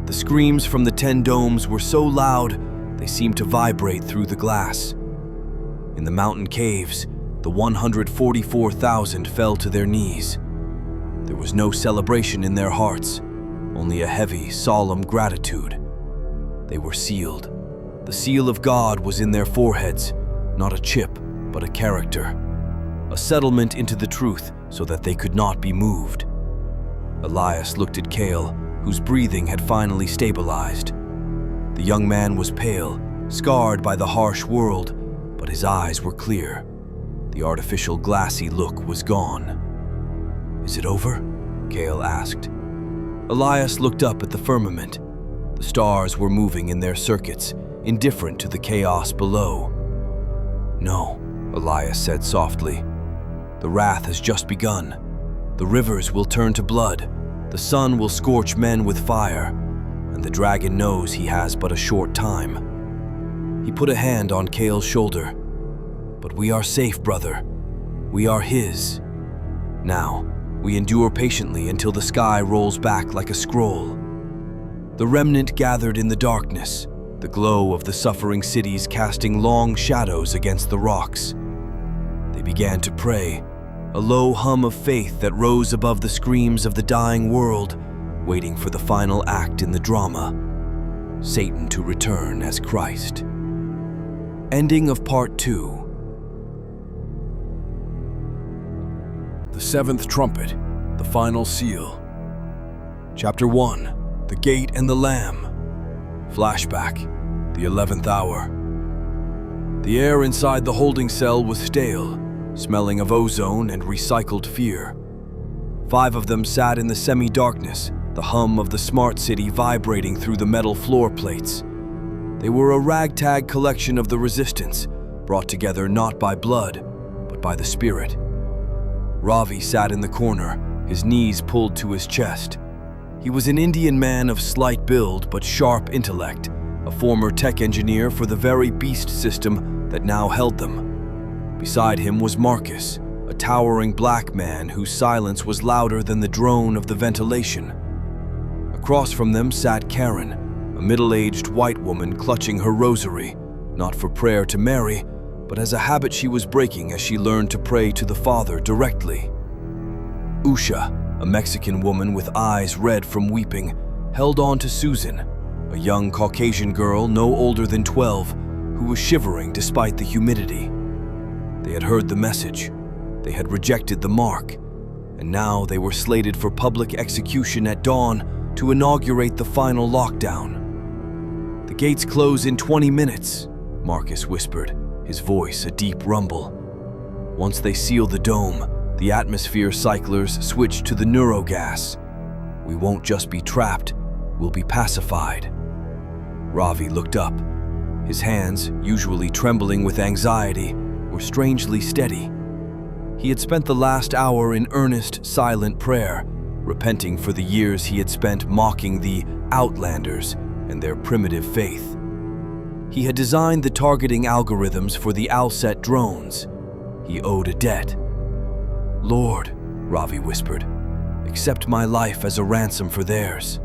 The screams from the 10 domes were so loud, they seemed to vibrate through the glass. In the mountain caves, the 144,000 fell to their knees. There was no celebration in their hearts, only a heavy, solemn gratitude. They were sealed. The seal of God was in their foreheads, not a chip, but a character. A settlement into the truth so that they could not be moved. Elias looked at Kale, whose breathing had finally stabilized. The young man was pale, scarred by the harsh world, but his eyes were clear. The artificial glassy look was gone. "Is it over?" Kale asked. Elias looked up at the firmament. The stars were moving in their circuits, indifferent to the chaos below. "No," Elias said softly. "The wrath has just begun. The rivers will turn to blood. The sun will scorch men with fire, and the dragon knows he has but a short time." He put a hand on Kale's shoulder. "But we are safe, brother. We are his. Now, we endure patiently until the sky rolls back like a scroll." The remnant gathered in the darkness, the glow of the suffering cities casting long shadows against the rocks. They began to pray, a low hum of faith that rose above the screams of the dying world, waiting for the final act in the drama, Satan to return as Christ. Ending of Part 2. The seventh trumpet, the final seal. Chapter 1, the gate and the lamb. Flashback, the 11th hour. The air inside the holding cell was stale, smelling of ozone and recycled fear. 5 of them sat in the semi-darkness, the hum of the smart city vibrating through the metal floor plates. They were a ragtag collection of the resistance, brought together not by blood, but by the spirit. Ravi sat in the corner, his knees pulled to his chest. He was an Indian man of slight build but sharp intellect, a former tech engineer for the very beast system that now held them. Beside him was Marcus, a towering black man whose silence was louder than the drone of the ventilation. Across from them sat Karen, a middle-aged white woman clutching her rosary, not for prayer to Mary, but as a habit she was breaking as she learned to pray to the Father directly. Usha, a Mexican woman with eyes red from weeping, held on to Susan, a young Caucasian girl no older than 12, who was shivering despite the humidity. They had heard the message, they had rejected the mark, and now they were slated for public execution at dawn to inaugurate the final lockdown. "The gates close in 20 minutes, Marcus whispered, his voice a deep rumble. Once they seal the dome, the atmosphere cyclers switch to the neurogas. We won't just be trapped, we'll be pacified." Ravi looked up. His hands, usually trembling with anxiety, were strangely steady. He had spent the last hour in earnest, silent prayer, repenting for the years he had spent mocking the Outlanders and their primitive faith. He had designed the targeting algorithms for the Alset drones. He owed a debt. "Lord," Ravi whispered, "accept my life as a ransom for theirs."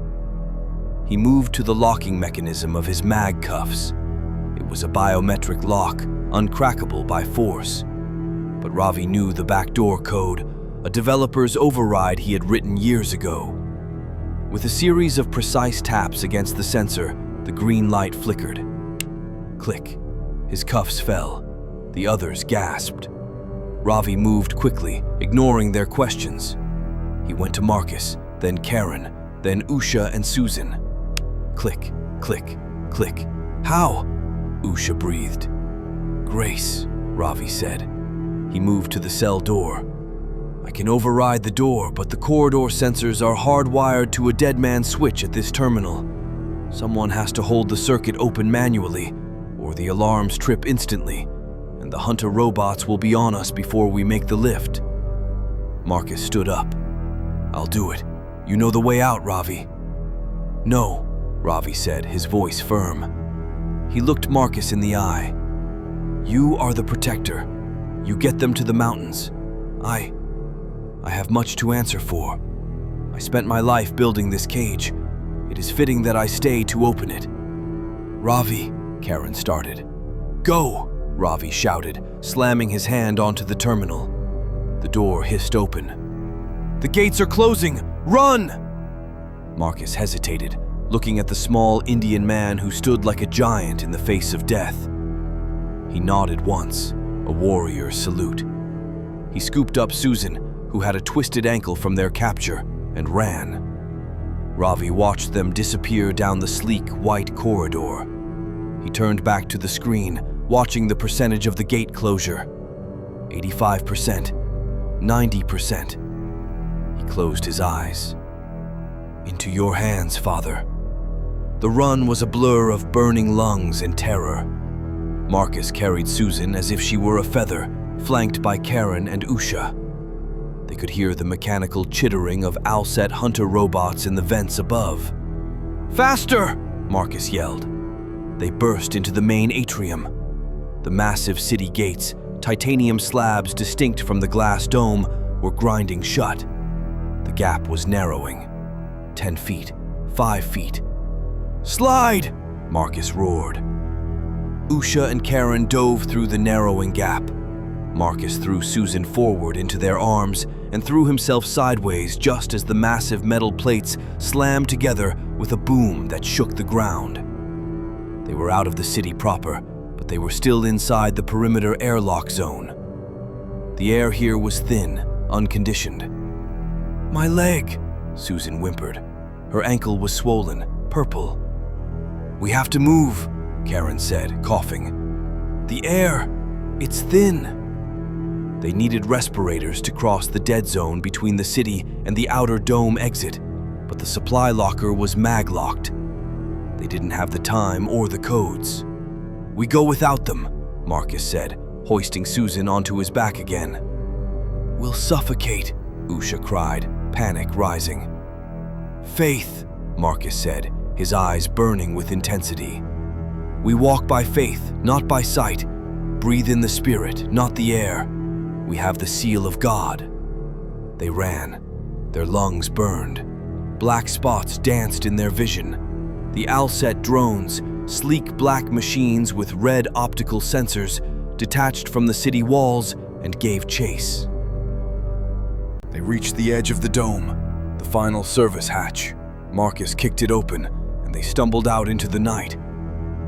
He moved to the locking mechanism of his mag cuffs. It was a biometric lock, uncrackable by force. But Ravi knew the backdoor code, a developer's override he had written years ago. With a series of precise taps against the sensor, the green light flickered. Click. His cuffs fell. The others gasped. Ravi moved quickly, ignoring their questions. He went to Marcus, then Karen, then Usha and Susan. Click, click, click. "How?" Usha breathed. "Grace," Ravi said. He moved to the cell door. "I can override the door, but the corridor sensors are hardwired to a dead man switch at this terminal. Someone has to hold the circuit open manually, or the alarms trip instantly, and the hunter robots will be on us before we make the lift." Marcus stood up. "I'll do it. You know the way out, Ravi." "No," Ravi said, his voice firm. He looked Marcus in the eye. "You are the protector. You get them to the mountains. I have much to answer for. I spent my life building this cage. It is fitting that I stay to open it." "Ravi," Karen started. "Go!" Ravi shouted, slamming his hand onto the terminal. The door hissed open. "The gates are closing! Run!" Marcus hesitated, looking at the small Indian man who stood like a giant in the face of death. He nodded once, a warrior's salute. He scooped up Susan, who had a twisted ankle from their capture, and ran. Ravi watched them disappear down the sleek, white corridor. He turned back to the screen, watching the percentage of the gate closure. 85%, 90%. He closed his eyes. "Into your hands, Father." The run was a blur of burning lungs and terror. Marcus carried Susan as if she were a feather, flanked by Karen and Usha. They could hear the mechanical chittering of Alset hunter robots in the vents above. "Faster!" Marcus yelled. They burst into the main atrium. The massive city gates, titanium slabs distinct from the glass dome, were grinding shut. The gap was narrowing. 10 feet, 5 feet. "Slide!" Marcus roared. Usha and Karen dove through the narrowing gap. Marcus threw Susan forward into their arms and threw himself sideways just as the massive metal plates slammed together with a boom that shook the ground. They were out of the city proper, but they were still inside the perimeter airlock zone. The air here was thin, unconditioned. "My leg," Susan whimpered. Her ankle was swollen, purple. "We have to move," Karen said, coughing. "The air, it's thin." They needed respirators to cross the dead zone between the city and the outer dome exit, but the supply locker was mag-locked. They didn't have the time or the codes. "We go without them," Marcus said, hoisting Susan onto his back again. "We'll suffocate," Usha cried, panic rising. "Faith," Marcus said, his eyes burning with intensity. We walk by faith, not by sight. Breathe in the Spirit, not the air. We have the seal of God." They ran. Their lungs burned. Black spots danced in their vision. The Alset drones, sleek black machines with red optical sensors, detached from the city walls and gave chase. They reached the edge of the dome, the final service hatch. Marcus kicked it open, and they stumbled out into the night.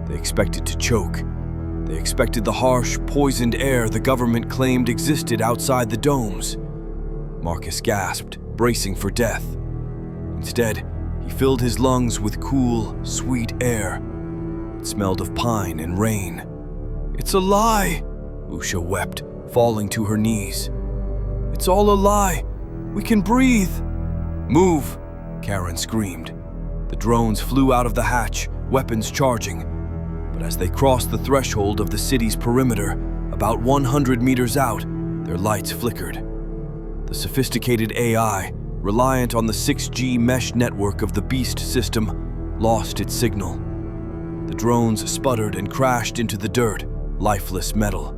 They expected to choke. They expected the harsh, poisoned air the government claimed existed outside the domes. Marcus gasped, bracing for death. Instead, he filled his lungs with cool, sweet air. It smelled of pine and rain. "It's a lie!" Usha wept, falling to her knees. "It's all a lie! We can breathe!" "Move!" Karen screamed. The drones flew out of the hatch, weapons charging. But as they crossed the threshold of the city's perimeter, about 100 meters out, their lights flickered. The sophisticated AI, reliant on the 6G mesh network of the Beast system, lost its signal. The drones sputtered and crashed into the dirt, lifeless metal.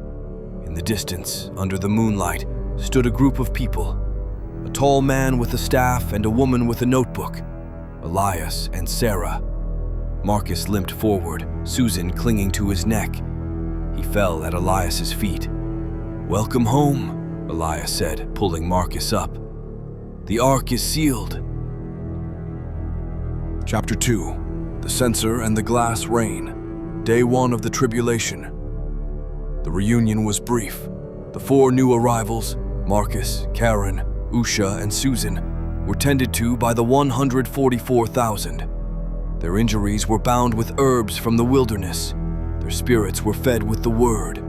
In the distance, under the moonlight, stood a group of people. A tall man with a staff and a woman with a notebook. Elias and Sarah. Marcus limped forward, Susan clinging to his neck. He fell at Elias's feet. "Welcome home," Elias said, pulling Marcus up. "The Ark is sealed." Chapter 2. The Censer and the Glass Rain. Day 1 of the Tribulation. The reunion was brief. The 4 new arrivals, Marcus, Karen, Usha, and Susan, were tended to by the 144,000. Their injuries were bound with herbs from the wilderness. Their spirits were fed with the Word.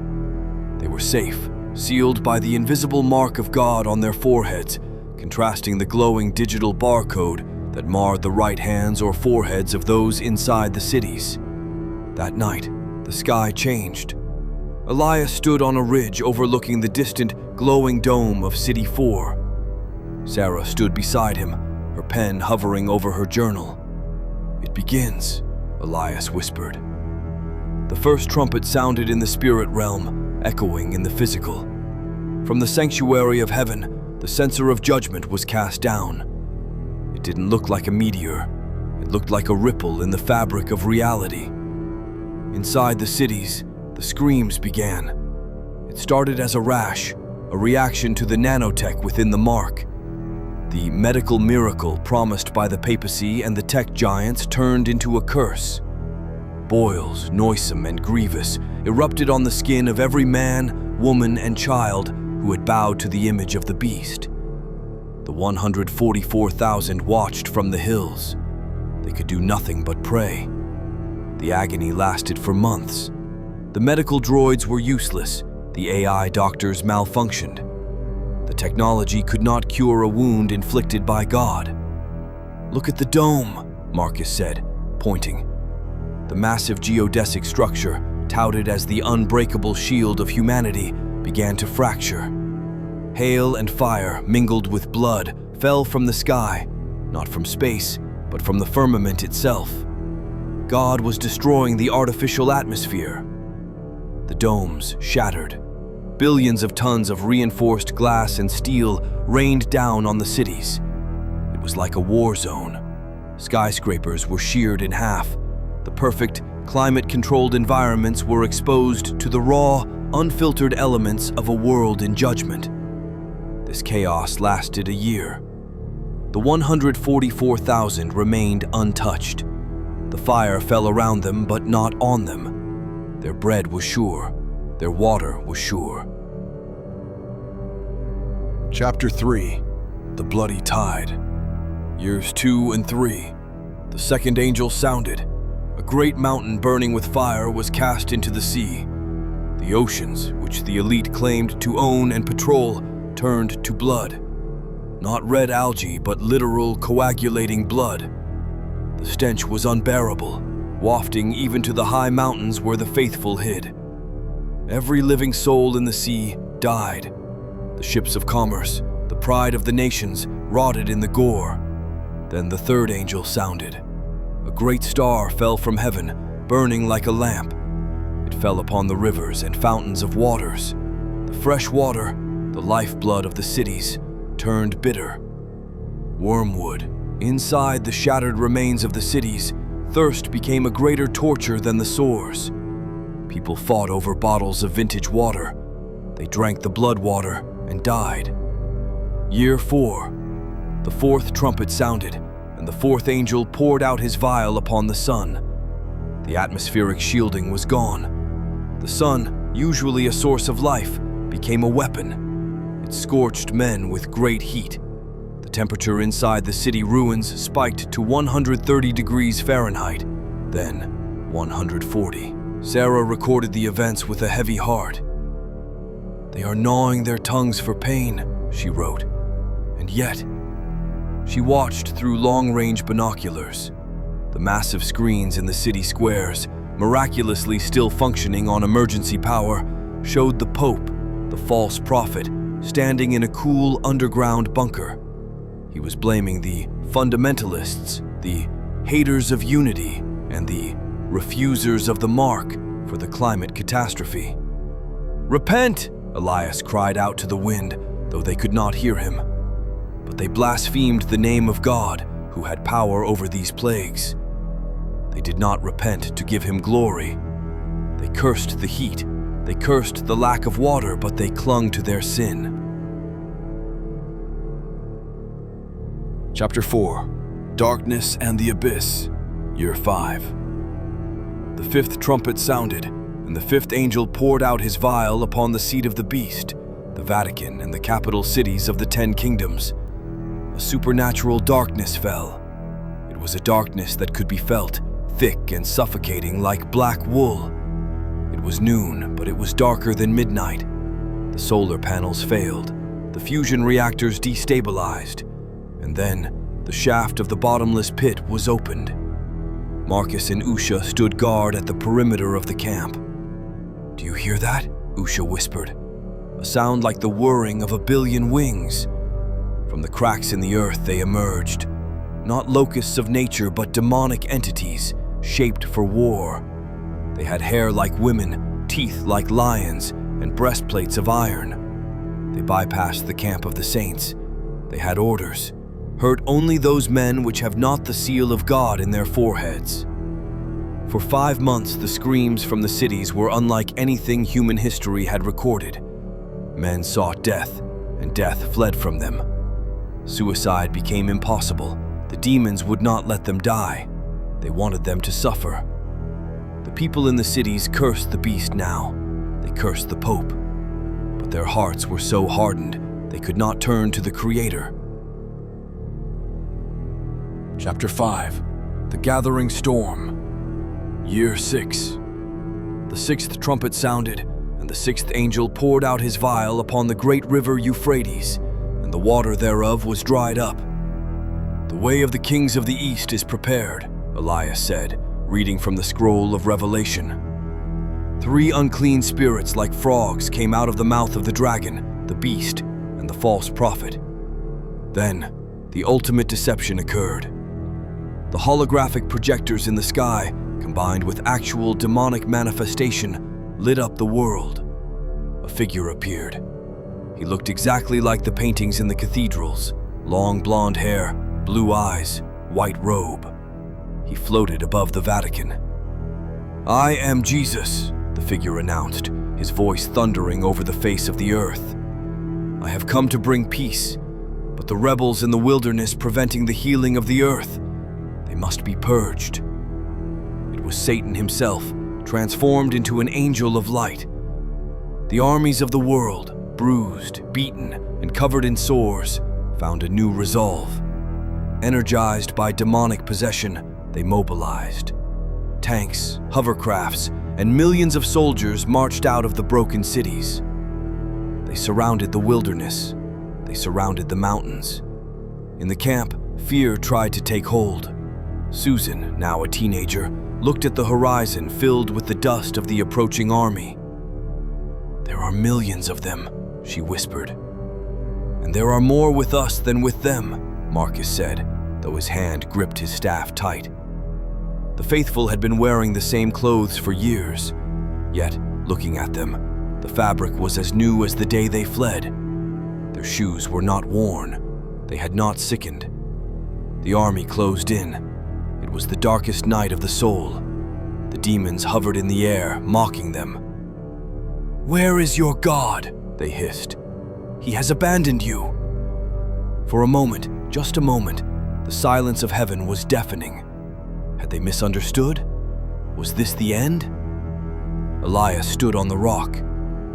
They were safe, sealed by the invisible mark of God on their foreheads, contrasting the glowing digital barcode that marred the right hands or foreheads of those inside the cities. That night, the sky changed. Elias stood on a ridge overlooking the distant, glowing dome of City 4. Sarah stood beside him, her pen hovering over her journal. "It begins," Elias whispered. The first trumpet sounded in the spirit realm, echoing in the physical. From the sanctuary of heaven, the censer of judgment was cast down. It didn't look like a meteor. It looked like a ripple in the fabric of reality. Inside the cities, the screams began. It started as a rash, a reaction to the nanotech within the mark. The medical miracle promised by the papacy and the tech giants turned into a curse. Boils, noisome and grievous, erupted on the skin of every man, woman, and child who had bowed to the image of the beast. The 144,000 watched from the hills. They could do nothing but pray. The agony lasted for months. The medical droids were useless. The AI doctors malfunctioned. The technology could not cure a wound inflicted by God. "Look at the dome," Marcus said, pointing. The massive geodesic structure, touted as the unbreakable shield of humanity, began to fracture. Hail and fire, mingled with blood, fell from the sky, not from space, but from the firmament itself. God was destroying the artificial atmosphere. The domes shattered. Billions of tons of reinforced glass and steel rained down on the cities. It was like a war zone. Skyscrapers were sheared in half. The perfect, climate-controlled environments were exposed to the raw, unfiltered elements of a world in judgment. This chaos lasted a year. The 144,000 remained untouched. The fire fell around them, but not on them. Their bread was sure. Their water was sure. Chapter 3. The Bloody Tide. Years 2 and 3. The second angel sounded. A great mountain burning with fire was cast into the sea. The oceans, which the elite claimed to own and patrol, turned to blood. Not red algae, but literal coagulating blood. The stench was unbearable, wafting even to the high mountains where the faithful hid. Every living soul in the sea died. The ships of commerce, the pride of the nations, rotted in the gore. Then the third angel sounded. A great star fell from heaven, burning like a lamp. It fell upon the rivers and fountains of waters. The fresh water, the lifeblood of the cities, turned bitter. Wormwood. Inside the shattered remains of the cities, thirst became a greater torture than the sores. People fought over bottles of vintage water. They drank the blood water and died. Year 4. The fourth trumpet sounded, and the fourth angel poured out his vial upon the sun. The atmospheric shielding was gone. The sun, usually a source of life, became a weapon. It scorched men with great heat. The temperature inside the city ruins spiked to 130 degrees Fahrenheit, then 140. Sarah recorded the events with a heavy heart. "They are gnawing their tongues for pain," she wrote. And yet, she watched through long-range binoculars. The massive screens in the city squares, miraculously still functioning on emergency power, showed the Pope, the false prophet, standing in a cool underground bunker. He was blaming the fundamentalists, the haters of unity, and the refusers of the mark for the climate catastrophe. "Repent!" Elias cried out to the wind, though they could not hear him. But they blasphemed the name of God, who had power over these plagues. They did not repent to give him glory. They cursed the heat, they cursed the lack of water, but they clung to their sin. Chapter 4. Darkness and the Abyss. Year 5. The fifth trumpet sounded, and the fifth angel poured out his vial upon the seat of the beast, the Vatican and the capital cities of the 10 kingdoms. A supernatural darkness fell. It was a darkness that could be felt, thick and suffocating like black wool. It was noon, but it was darker than midnight. The solar panels failed, the fusion reactors destabilized, and then the shaft of the bottomless pit was opened. Marcus and Usha stood guard at the perimeter of the camp. "Do you hear that?" Usha whispered. A sound like the whirring of a billion wings. From the cracks in the earth they emerged, not locusts of nature but demonic entities, shaped for war. They had hair like women, teeth like lions, and breastplates of iron. They bypassed the camp of the saints. They had orders. Hurt only those men which have not the seal of God in their foreheads. For 5 months the screams from the cities were unlike anything human history had recorded. Men sought death, and death fled from them. Suicide became impossible. The demons would not let them die. They wanted them to suffer. The people in the cities cursed the beast now. They cursed the Pope. But their hearts were so hardened, they could not turn to the Creator. Chapter 5. The Gathering Storm. Year 6. The sixth trumpet sounded, and the sixth angel poured out his vial upon the great river Euphrates, and the water thereof was dried up. "The way of the kings of the east is prepared," Elias said, reading from the scroll of Revelation. 3 unclean spirits like frogs came out of the mouth of the dragon, the beast, and the false prophet. Then, the ultimate deception occurred. The holographic projectors in the sky, combined with actual demonic manifestation, lit up the world. A figure appeared. He looked exactly like the paintings in the cathedrals, long blonde hair, blue eyes, white robe. He floated above the Vatican. "I am Jesus," the figure announced, his voice thundering over the face of the earth. "I have come to bring peace, but the rebels in the wilderness preventing the healing of the earth. They must be purged." It was Satan himself, transformed into an angel of light. The armies of the world, bruised, beaten, and covered in sores, found a new resolve. Energized by demonic possession, they mobilized. Tanks, hovercrafts, and millions of soldiers marched out of the broken cities. They surrounded the wilderness. They surrounded the mountains. In the camp, fear tried to take hold. Susan, now a teenager, looked at the horizon filled with the dust of the approaching army. "There are millions of them," she whispered. "And there are more with us than with them," Marcus said, though his hand gripped his staff tight. The faithful had been wearing the same clothes for years, Yet, looking at them, the fabric was as new as the day they fled. Their shoes were not worn. They had not sickened. The army closed in. It was the darkest night of the soul. The demons hovered in the air, mocking them. "Where is your God?" they hissed. "He has abandoned you." For a moment, just a moment, the silence of heaven was deafening. Had they misunderstood? Was this the end? Elias stood on the rock.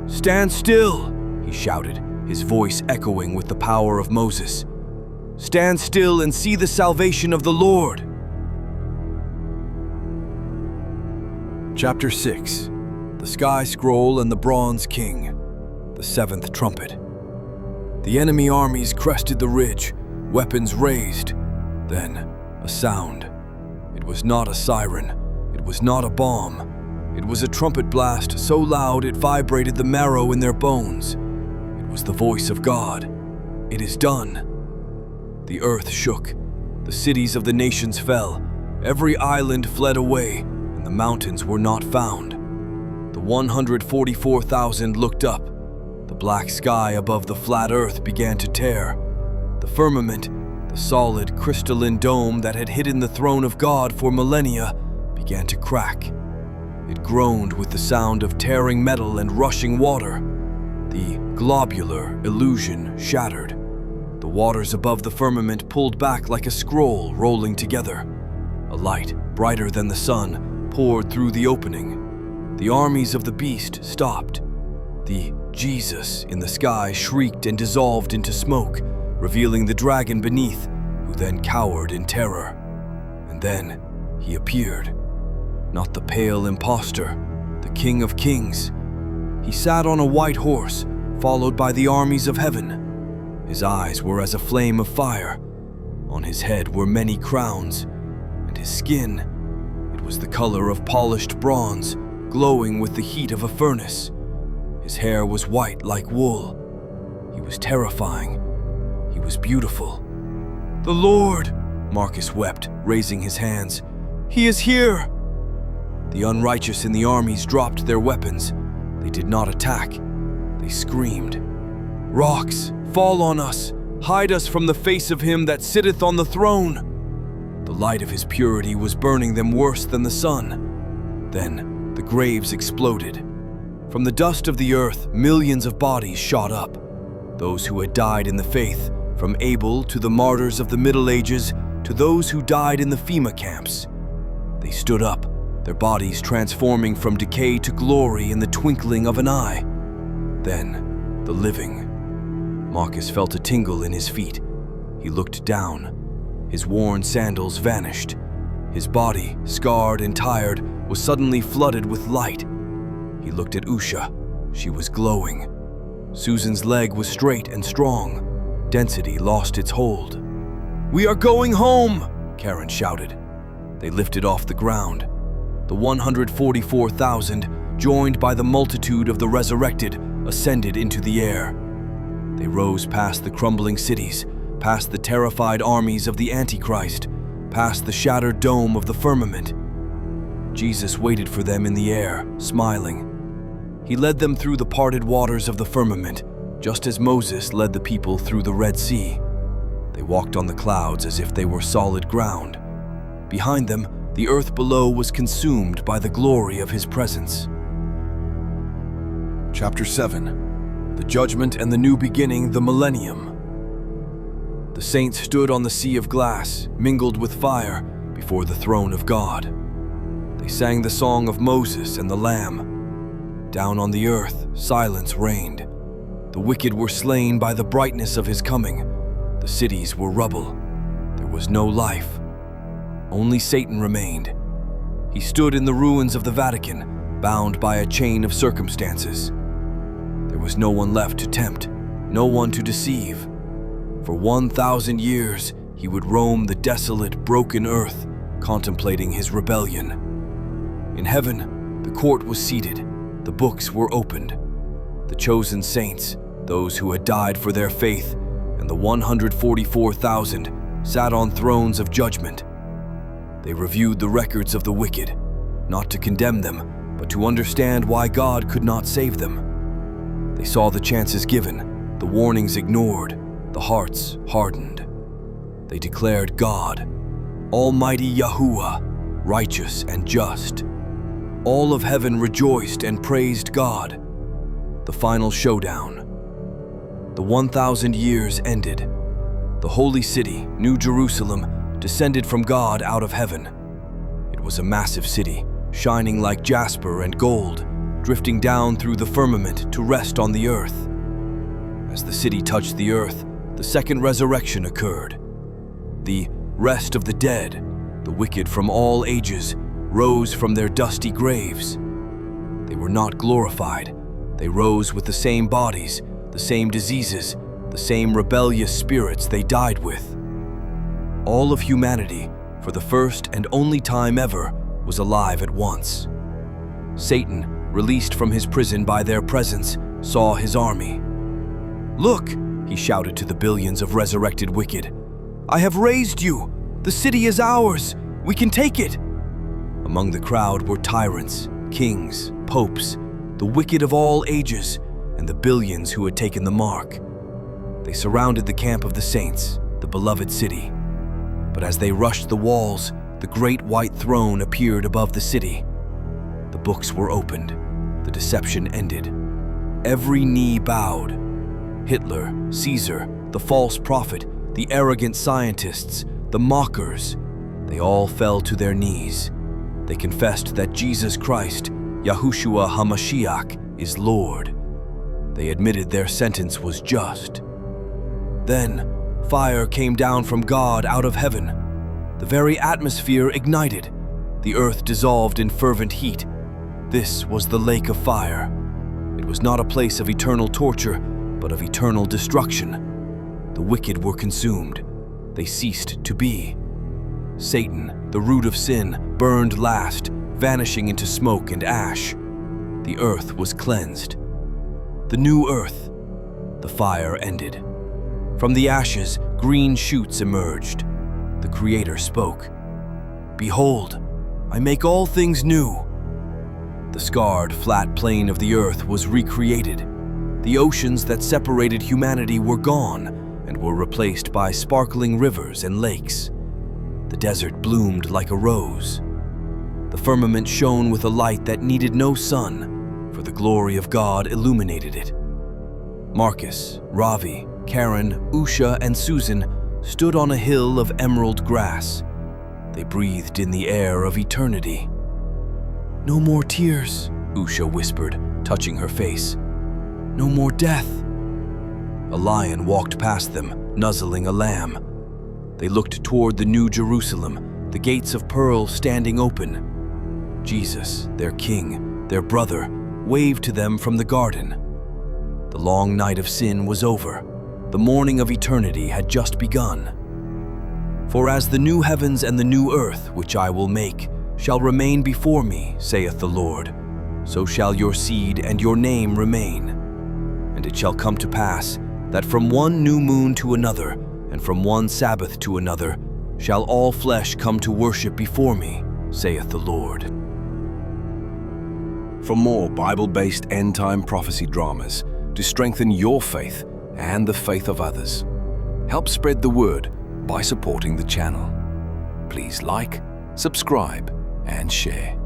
"Stand still!" he shouted, his voice echoing with the power of Moses. "Stand still and see the salvation of the Lord." Chapter 6. The Sky Scroll and the Bronze King. The Seventh Trumpet. The enemy armies crested the ridge, weapons raised. Then, a sound. It was not a siren. It was not a bomb. It was a trumpet blast so loud it vibrated the marrow in their bones. It was the voice of God. "It is done." The earth shook. The cities of the nations fell. Every island fled away, and the mountains were not found. The 144,000 looked up. The black sky above the flat earth began to tear. The firmament, the solid crystalline dome that had hidden the throne of God for millennia, began to crack. It groaned with the sound of tearing metal and rushing water. The globular illusion shattered. The waters above the firmament pulled back like a scroll rolling together. A light, brighter than the sun, poured through the opening. The armies of the beast stopped. The Jesus in the sky shrieked and dissolved into smoke, revealing the dragon beneath, who then cowered in terror. And then he appeared. Not the pale impostor, the King of Kings. He sat on a white horse, followed by the armies of heaven. His eyes were as a flame of fire. On his head were many crowns, and his skin, it was the color of polished bronze, glowing with the heat of a furnace. His hair was white like wool. He was terrifying. He was beautiful. "The Lord!" Marcus wept, raising his hands. "He is here!" The unrighteous in the armies dropped their weapons. They did not attack. They screamed. "Rocks, fall on us! Hide us from the face of him that sitteth on the throne!" The light of his purity was burning them worse than the sun. Then the graves exploded. From the dust of the earth, millions of bodies shot up. Those who had died in the faith, from Abel to the martyrs of the Middle Ages to those who died in the FEMA camps. They stood up, their bodies transforming from decay to glory in the twinkling of an eye. Then, the living. Marcus felt a tingle in his feet. He looked down. His worn sandals vanished. His body, scarred and tired, was suddenly flooded with light. He looked at Usha. She was glowing. Susan's leg was straight and strong. Density lost its hold. "We are going home!" Karen shouted. They lifted off the ground. The 144,000, joined by the multitude of the resurrected, ascended into the air. They rose past the crumbling cities, past the terrified armies of the Antichrist, past the shattered dome of the firmament. Jesus waited for them in the air, smiling. He led them through the parted waters of the firmament, just as Moses led the people through the Red Sea. They walked on the clouds as if they were solid ground. Behind them, the earth below was consumed by the glory of his presence. Chapter 7. The Judgment and the New Beginning, the Millennium. The saints stood on the sea of glass, mingled with fire, before the throne of God. They sang the song of Moses and the Lamb. Down on the earth, silence reigned. The wicked were slain by the brightness of his coming. The cities were rubble. There was no life. Only Satan remained. He stood in the ruins of the Vatican, bound by a chain of circumstances. There was no one left to tempt, no one to deceive. For 1,000 years, he would roam the desolate, broken earth, contemplating his rebellion. In heaven, the court was seated, the books were opened. The chosen saints, those who had died for their faith, and the 144,000 sat on thrones of judgment. They reviewed the records of the wicked, not to condemn them, but to understand why God could not save them. They saw the chances given, the warnings ignored, the hearts hardened. They declared God, Almighty Yahuwah, righteous and just. All of heaven rejoiced and praised God. The final showdown. The 1,000 years ended. The holy city, New Jerusalem, descended from God out of heaven. It was a massive city, shining like jasper and gold, drifting down through the firmament to rest on the earth. As the city touched the earth, the second resurrection occurred. The rest of the dead, the wicked from all ages, rose from their dusty graves. They were not glorified. They rose with the same bodies, the same diseases, the same rebellious spirits they died with. All of humanity, for the first and only time ever, was alive at once. Satan, released from his prison by their presence, saw his army. "Look," he shouted to the billions of resurrected wicked, "I have raised you! The city is ours! We can take it!" Among the crowd were tyrants, kings, popes, the wicked of all ages, and the billions who had taken the mark. They surrounded the camp of the saints, the beloved city. But as they rushed the walls, the great white throne appeared above the city. The books were opened. The deception ended. Every knee bowed. Hitler, Caesar, the false prophet, the arrogant scientists, the mockers, they all fell to their knees. They confessed that Jesus Christ, Yahushua HaMashiach, is Lord. They admitted their sentence was just. Then, fire came down from God out of heaven. The very atmosphere ignited. The earth dissolved in fervent heat. This was the lake of fire. It was not a place of eternal torture, but of eternal destruction. The wicked were consumed. They ceased to be. Satan, the root of sin, burned last, vanishing into smoke and ash. The earth was cleansed. The new earth. The fire ended. From the ashes, green shoots emerged. The Creator spoke. "Behold, I make all things new." The scarred, flat plain of the earth was recreated. The oceans that separated humanity were gone and were replaced by sparkling rivers and lakes. The desert bloomed like a rose. The firmament shone with a light that needed no sun, for the glory of God illuminated it. Marcus, Ravi, Karen, Usha, and Susan stood on a hill of emerald grass. They breathed in the air of eternity. "No more tears," Usha whispered, touching her face. "No more death." A lion walked past them, nuzzling a lamb. They looked toward the New Jerusalem, the gates of pearl standing open. Jesus, their king, their brother, waved to them from the garden. The long night of sin was over. The morning of eternity had just begun. "For as the new heavens and the new earth, which I will make, shall remain before me, saith the Lord, so shall your seed and your name remain. And it shall come to pass that from one new moon to another, and from one Sabbath to another, shall all flesh come to worship before me, saith the Lord." For more Bible-based end-time prophecy dramas to strengthen your faith and the faith of others, help spread the word by supporting the channel. Please like, subscribe, and share.